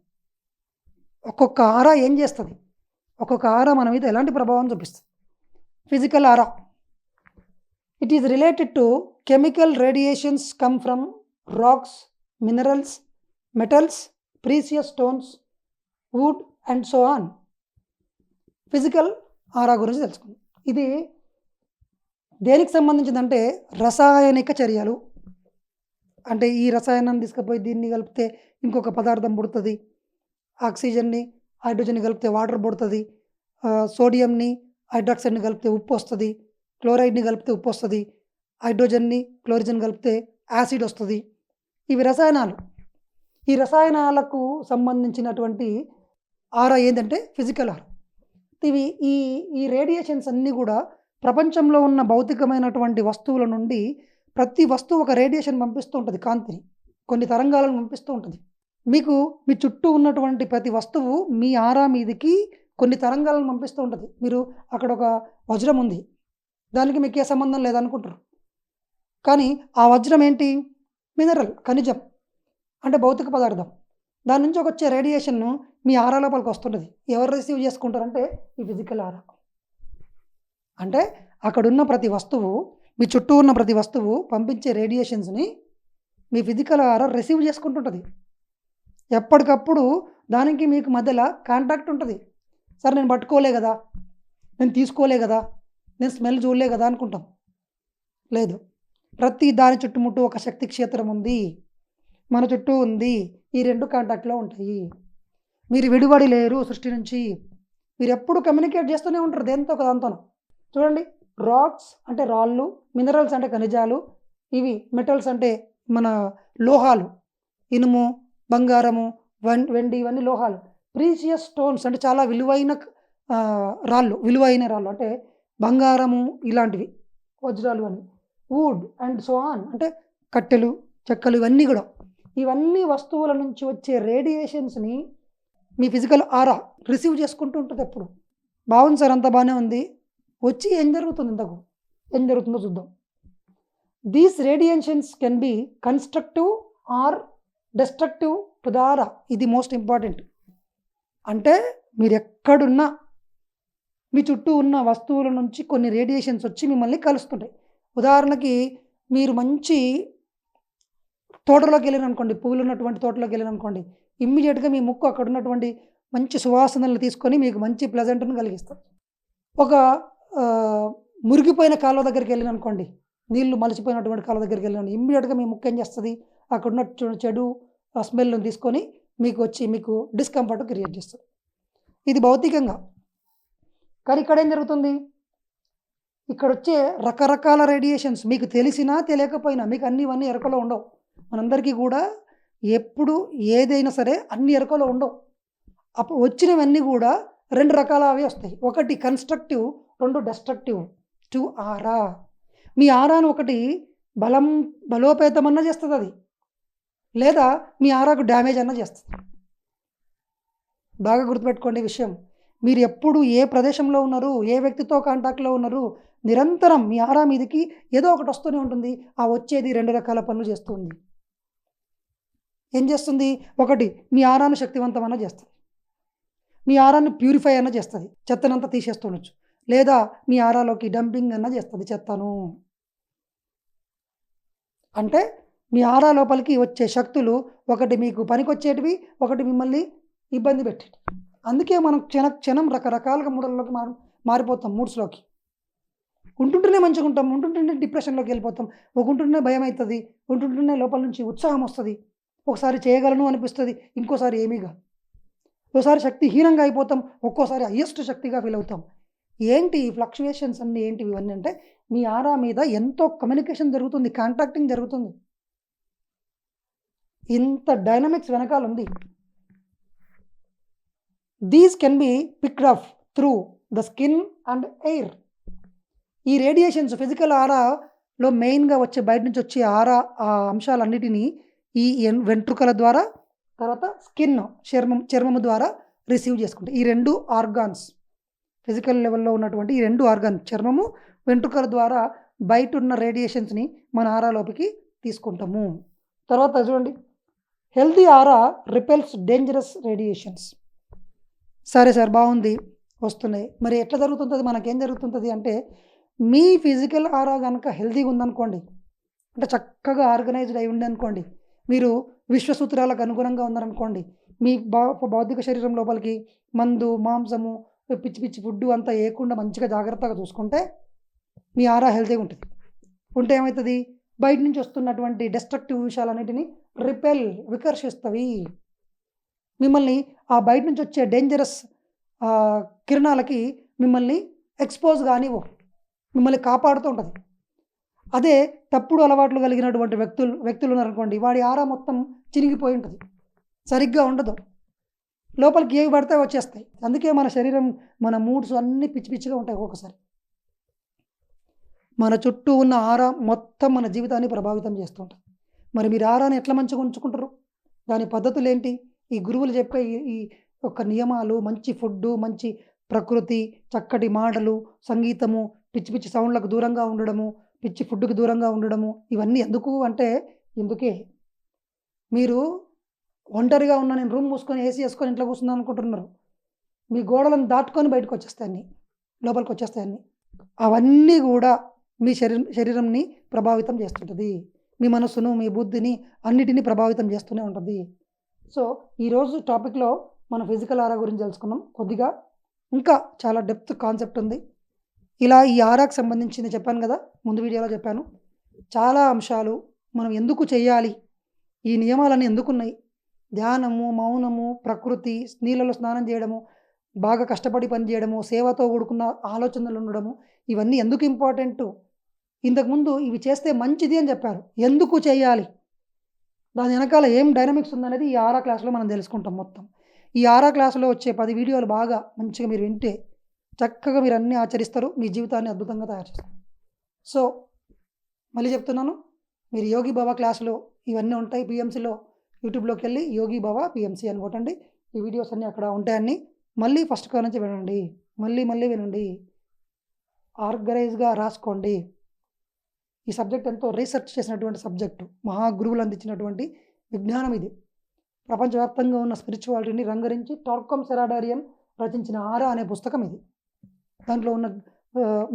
Speaker 1: ఒక్కొక్క ఆరా ఏం చేస్తుంది? ఒక్కొక్క ఆరా మన మీద ఎలాంటి ప్రభావం చూపిస్తుంది? Physical aura, it is related to chemical radiations come from rocks, minerals, metals, precious stones, wood and so on. Physical aura గురించి తెలుసుకుందాం. ఇది దేనికి సంబంధించిందంటే రసాయనిక చర్యలు. అంటే ఈ రసాయనాన్ని తీసుకుపోయి దీన్ని కలిపితే ఇంకొక పదార్థం పుడుతుంది. ఆక్సిజన్ని హైడ్రోజన్ని కలిపితే వాటర్ పుడుతుంది. సోడియంని హైడ్రాక్సైడ్ని కలిపితే ఉప్పు వస్తుంది. క్లోరైడ్ని కలిపితే ఉప్పు వస్తుంది. హైడ్రోజన్ని క్లోరిజన్ కలిపితే యాసిడ్ వస్తుంది. ఇవి రసాయనాలు. ఈ రసాయనాలకు సంబంధించినటువంటి ఆరా ఏంటంటే ఫిజికల్ ఆరా. ఇవి ఈ రేడియేషన్స్ అన్నీ కూడా ప్రపంచంలో ఉన్న భౌతికమైనటువంటి వస్తువుల నుండి ప్రతి వస్తువు ఒక రేడియేషన్ పంపిస్తూ ఉంటుంది. కాంతిని, కొన్ని తరంగాలను పంపిస్తూ ఉంటుంది. మీ చుట్టూ ఉన్నటువంటి ప్రతి వస్తువు మీ ఆరా మీదకి కొన్ని తరంగాలను పంపిస్తూ ఉంటుంది. మీరు అక్కడ ఒక వజ్రం ఉంది, దానికి మీకు ఏ సంబంధం లేదనుకుంటారు. కానీ ఆ వజ్రం ఏంటి? మినరల్, ఖనిజం, అంటే భౌతిక పదార్థం. దాని నుంచి వచ్చే రేడియేషన్ను మీ ఆరా లోపలికి వస్తుంటుంది. ఎవరు రిసీవ్ చేసుకుంటారంటే ఈ ఫిజికల్ ఆరా. అంటే అక్కడున్న ప్రతి వస్తువు, మీ చుట్టూ ఉన్న ప్రతి వస్తువు పంపించే రేడియేషన్స్ని మీ ఫిజికల్ ఆరా రిసీవ్ చేసుకుంటుంటుంది. ఎప్పటికప్పుడు దానికి మీకు మధ్యలో కాంటాక్ట్ ఉంటుంది. సరే నేను పట్టుకోలే కదా, నేను తీసుకోలే కదా, నేను స్మెల్ చూడలే కదా అనుకుంటాం. లేదు, ప్రతి దాని చుట్టుముట్టు ఒక శక్తి క్షేత్రం ఉంది, మన చుట్టూ ఉంది. ఈ రెండు కాంటాక్ట్లో ఉంటాయి. మీరు విడివడి లేరు సృష్టి నుంచి. మీరు ఎప్పుడు కమ్యూనికేట్ చేస్తూనే ఉంటారు దేంతో దాంతో. చూడండి, రాక్స్ అంటే రాళ్ళు, మినరల్స్ అంటే ఖనిజాలు, ఇవి మెటల్స్ అంటే మన లోహాలు, ఇనుము, బంగారము, వెండి, ఇవన్నీ లోహాలు. ప్రీసియస్ స్టోన్స్ అంటే చాలా విలువైన విలువైన రాళ్ళు అంటే బంగారము, ఇలాంటివి వజ్రాలు అని. వుడ్ అండ్ సో ఆన్ అంటే కట్టెలు, చెక్కలు, ఇవన్నీ కూడా ఇవన్నీ వస్తువుల నుంచి వచ్చే రేడియేషన్స్ని మీ ఫిజికల్ ఆరా రిసీవ్ చేసుకుంటూ ఉంటుంది ఎప్పుడు. బాగుంది సార్, అంతా బాగానే ఉంది, వచ్చి ఏం జరుగుతుంది, ఇంతకు ఏం జరుగుతుందో చూద్దాం. These radiations can be constructive or destructive to the aura. ఇది మోస్ట్ ఇంపార్టెంట్. అంటే మీరు ఎక్కడున్నా మీ చుట్టూ ఉన్న వస్తువుల నుంచి కొన్ని రేడియేషన్స్ వచ్చి మిమ్మల్ని కలుస్తుంటాయి. ఉదాహరణకి మీరు మంచి తోటలోకి వెళ్ళారు అనుకోండి, పువ్వులు ఉన్నటువంటి తోటలోకి వెళ్ళారు అనుకోండి, ఇమ్మీడియట్గా మీ ముక్కు అక్కడ ఉన్నటువంటి మంచి సువాసనలు తీసుకొని మీకు మంచి ప్లెజెంట్ను కలిగిస్తారు. ఒక మురిగిపోయిన కాలువ దగ్గరికి వెళ్ళిన అనుకోండి, నీళ్లు మలిచిపోయినటువంటి కాలువ దగ్గరికి వెళ్ళిన ఇమ్మీడియట్గా మీ ముక్కు ఏం చేస్తుంది, అక్కడ ఉన్న చెడు స్మెల్ని తీసుకొని మీకు వచ్చి మీకు డిస్కంఫర్ట్ క్రియేట్ చేస్తుంది. ఇది భౌతికంగా. కానీ ఇక్కడ ఏం జరుగుతుంది, ఇక్కడ వచ్చే రకరకాల రేడియేషన్స్ మీకు తెలిసినా తెలియకపోయినా, మీకు ఇవన్నీ ఎరుకలో ఉండవు. మనందరికీ కూడా ఎప్పుడు ఏదైనా సరే అన్ని ఎరుకలో ఉండవు. అప్పుడు వచ్చినవన్నీ కూడా రెండు రకాల అవి వస్తాయి. ఒకటి కన్స్ట్రక్టివ్, రెండు డెస్ట్రక్టివ్ టు ఆరా. మీ ఆరాను ఒకటి బలోపేతమన్నా చేస్తుంది అది, లేదా మీ ఆరాకు డ్యామేజ్ అన్నా చేస్తుంది. బాగా గుర్తుపెట్టుకోండి ఈ విషయం. మీరు ఎప్పుడు ఏ ప్రదేశంలో ఉన్నారు, ఏ వ్యక్తితో కాంటాక్ట్లో ఉన్నారు, నిరంతరం మీ ఆరా మీదకి ఏదో ఒకటి వస్తూనే ఉంటుంది. ఆ వచ్చేది రెండు రకాల పనులు చేస్తుంది. ఏం చేస్తుంది, ఒకటి మీ ఆరాను శక్తివంతం అన్న చేస్తుంది, మీ ఆరాన్ని ప్యూరిఫై అన్న చేస్తుంది, చెత్తనంతా తీసేస్తుండొచ్చు, లేదా మీ ఆరాలోకి డంపింగ్ అన్న చేస్తుంది చెత్తను. అంటే మీ ఆరా లోపలికి వచ్చే శక్తులు ఒకటి మీకు పనికొచ్చేటివి, ఒకటి మిమ్మల్ని ఇబ్బంది పెట్టేటివి. అందుకే మనం క్షణం రకరకాలుగా మూడల్లోకి మారిపోతాం, మూడ్స్లోకి. ఉంటుంటేనే మంచిగా ఉంటాం, ఉంటుంటేనే డిప్రెషన్లోకి వెళ్ళిపోతాం, ఉంటుంటేనే భయం అవుతుంది, ఉంటుంటేనే లోపల నుంచి ఉత్సాహం వస్తుంది, ఒకసారి చేయగలను అనిపిస్తుంది, ఇంకోసారి ఏమీగా, ఒకసారి శక్తిహీనంగా అయిపోతాం, ఒక్కోసారి హయ్యెస్ట్ శక్తిగా ఫీల్ అవుతాం. ఏంటి ఈ ఫ్లక్చువేషన్స్ అన్నీ ఏంటివి ఇవన్నీ అంటే మీ ఆరా మీద ఎంతో కమ్యూనికేషన్ జరుగుతుంది, కాంటాక్టింగ్ జరుగుతుంది. ఇంత డైనమిక్స్ వెనకాల ఉంది. These can be picked up through the skin and air. ఈ రేడియేషన్స్ ఫిజికల్ ఆరాలో మెయిన్గా వచ్చే బయట నుంచి వచ్చే ఆరా ఆ అంశాలన్నిటినీ ఈ వెంట్రుకల ద్వారా, తర్వాత స్కిన్ చర్మము ద్వారా రిసీవ్ చేసుకుంటాయి. ఈ రెండు ఆర్గాన్స్, ఫిజికల్ లెవెల్లో ఉన్నటువంటి ఈ రెండు ఆర్గాన్, చర్మము వెంట్రుకల ద్వారా బయట ఉన్న రేడియేషన్స్ని మన ఆరాలోకి తీసుకుంటాము. తర్వాత చూడండి, హెల్తీ ఆరా రిపెల్స్ డేంజరస్ రేడియేషన్స్. సరే సార్, బాగుంది, వస్తున్నాయి, మరి ఎట్లా జరుగుతుంటుంది, మనకేం జరుగుతుంటుంది అంటే, మీ ఫిజికల్ ఆరా కనుక హెల్తీగా ఉందనుకోండి, అంటే చక్కగా ఆర్గనైజ్డ్ అయి ఉంది అనుకోండి, మీరు విశ్వసూత్రాలకు అనుగుణంగా ఉన్నారనుకోండి, మీ భౌతిక శరీరం లోపలికి మందు, మాంసము, పిచ్చి పిచ్చి ఫుడ్ అంతా వేయకుండా మంచిగా జాగ్రత్తగా చూసుకుంటే మీ ఆరా హెల్తీగా ఉంటుంది. ఉంటే ఏమవుతుంది, బయట నుంచి వస్తున్నటువంటి డెస్ట్రక్టివ్ విషయాలన్నిటిని వికర్షిస్తవి. మిమ్మల్ని ఆ బయట నుంచి వచ్చే డేంజరస్ కిరణాలకి మిమ్మల్ని ఎక్స్పోజ్ కానివ్వు, మిమ్మల్ని కాపాడుతూ ఉంటుంది. అదే తప్పుడు అలవాట్లు కలిగినటువంటి వ్యక్తులు ఉన్నారనుకోండి, వాడి ఆరా మొత్తం చినిగిపోయి ఉంటుంది, సరిగ్గా ఉండదు, లోపలికి ఏవి పడితే వచ్చేస్తాయి. అందుకే మన శరీరం, మన మూడ్స్ అన్నీ పిచ్చి పిచ్చిగా ఉంటాయి ఒక్కొక్కసారి. మన చుట్టూ ఉన్న ఆరా మొత్తం మన జీవితాన్ని ప్రభావితం చేస్తుంటుంది. మరి మీరు ఆరాని ఎట్లా మంచిగా ఉంచుకుంటారు, దాని పద్ధతులు ఏంటి, ఈ గురువులు చెప్పే ఈ యొక్క నియమాలు, మంచి ఫుడ్డు, మంచి ప్రకృతి, చక్కటి మాటలు, సంగీతము, పిచ్చి పిచ్చి సౌండ్లకు దూరంగా ఉండడము, పిచ్చి ఫుడ్కి దూరంగా ఉండడము, ఇవన్నీ ఎందుకు అంటే, ఇందుకే మీరు ఒంటరిగా ఉన్న నేను రూమ్ మూసుకొని ఏసీ వేసుకొని ఇంట్లో కూర్చున్నాను అనుకుంటున్నారు, మీ గోడలను దాటుకొని బయటకు వచ్చేస్తాయన్ని, లోపలికి వచ్చేస్తాయన్ని. అవన్నీ కూడా మీ శరీరంని ప్రభావితం చేస్తుంటుంది, మీ మనసును, మీ బుద్ధిని అన్నిటినీ ప్రభావితం చేస్తూనే ఉంటుంది. సో ఈరోజు టాపిక్లో మన ఫిజికల్ ఆరా గురించి తెలుసుకున్నాం. కొద్దిగా ఇంకా చాలా డెప్త్ కాన్సెప్ట్ ఉంది. ఇలా ఈ ఆరాకు సంబంధించింది చెప్పాను కదా, ముందు వీడియోలో చెప్పాను. చాలా అంశాలు మనం ఎందుకు చేయాలి, ఈ నియమాలన్నీ ఎందుకున్నాయి, ధ్యానము, మౌనము, ప్రకృతి, నీళ్ళలో స్నానం చేయడము, బాగా కష్టపడి పని చేయడము, సేవతో కూడుకున్న ఆలోచనలు ఉండడము, ఇవన్నీ ఎందుకు ఇంపార్టెంట్, ఇంతకుముందు ఇవి చేస్తే మంచిది అని చెప్పారు, ఎందుకు చేయాలి, దాని వెనకాల ఏం డైనమిక్స్ ఉందనేది ఈ ఆరా క్లాస్లో మనం తెలుసుకుంటాం మొత్తం. ఈ ఆరా క్లాసులో వచ్చే 10 వీడియోలు బాగా మంచిగా మీరు వింటే చక్కగా మీరు అన్నీ ఆచరిస్తారు, మీ జీవితాన్ని అద్భుతంగా తయారు చేస్తారు. సో మళ్ళీ చెప్తున్నాను, మీరు యోగి బాబా క్లాసులో ఇవన్నీ ఉంటాయి, పిఎంసిలో యూట్యూబ్లోకి వెళ్ళి యోగి భవ పిఎంసి అని కొట్టండి. ఈ వీడియోస్ అన్నీ అక్కడ ఉంటాయని మళ్ళీ ఫస్ట్ కాడ నుంచి వినండి. మళ్ళీ వినండి. ఆర్గనైజ్గా రాసుకోండి. ఈ సబ్జెక్ట్ ఎంతో రీసెర్చ్ చేసినటువంటి సబ్జెక్టు. మహాగురువులు అందించినటువంటి విజ్ఞానం ఇది. ప్రపంచవ్యాప్తంగా ఉన్న స్పిరిచువాలిటీని రంగరించి టార్కమ్ సెరాడారియన్ రచించిన ఆరా అనే పుస్తకం ఇది. దాంట్లో ఉన్న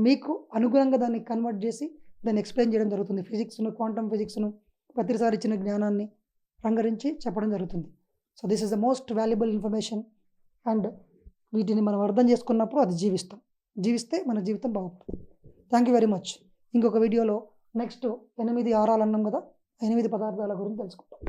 Speaker 1: మీకు అనుగుణంగా దాన్ని కన్వర్ట్ చేసి దాన్ని ఎక్స్ప్లెయిన్ చేయడం జరుగుతుంది. ఫిజిక్స్ను, క్వాంటమ్ ఫిజిక్స్ను, ప్రతిసారి ఇచ్చిన జ్ఞానాన్ని రంగరించి చెప్పడం జరుగుతుంది. So this is the most valuable information. And వీటిని మనం అర్థం చేసుకున్నప్పుడు అది జీవిస్తే మన జీవితం బాగుపడుతుంది. Thank you very much. ఇంకొక వీడియోలో నెక్స్ట్ 8 ఆరాలు అన్నాం కదా, 8 పదార్థాల గురించి తెలుసుకుంటాం.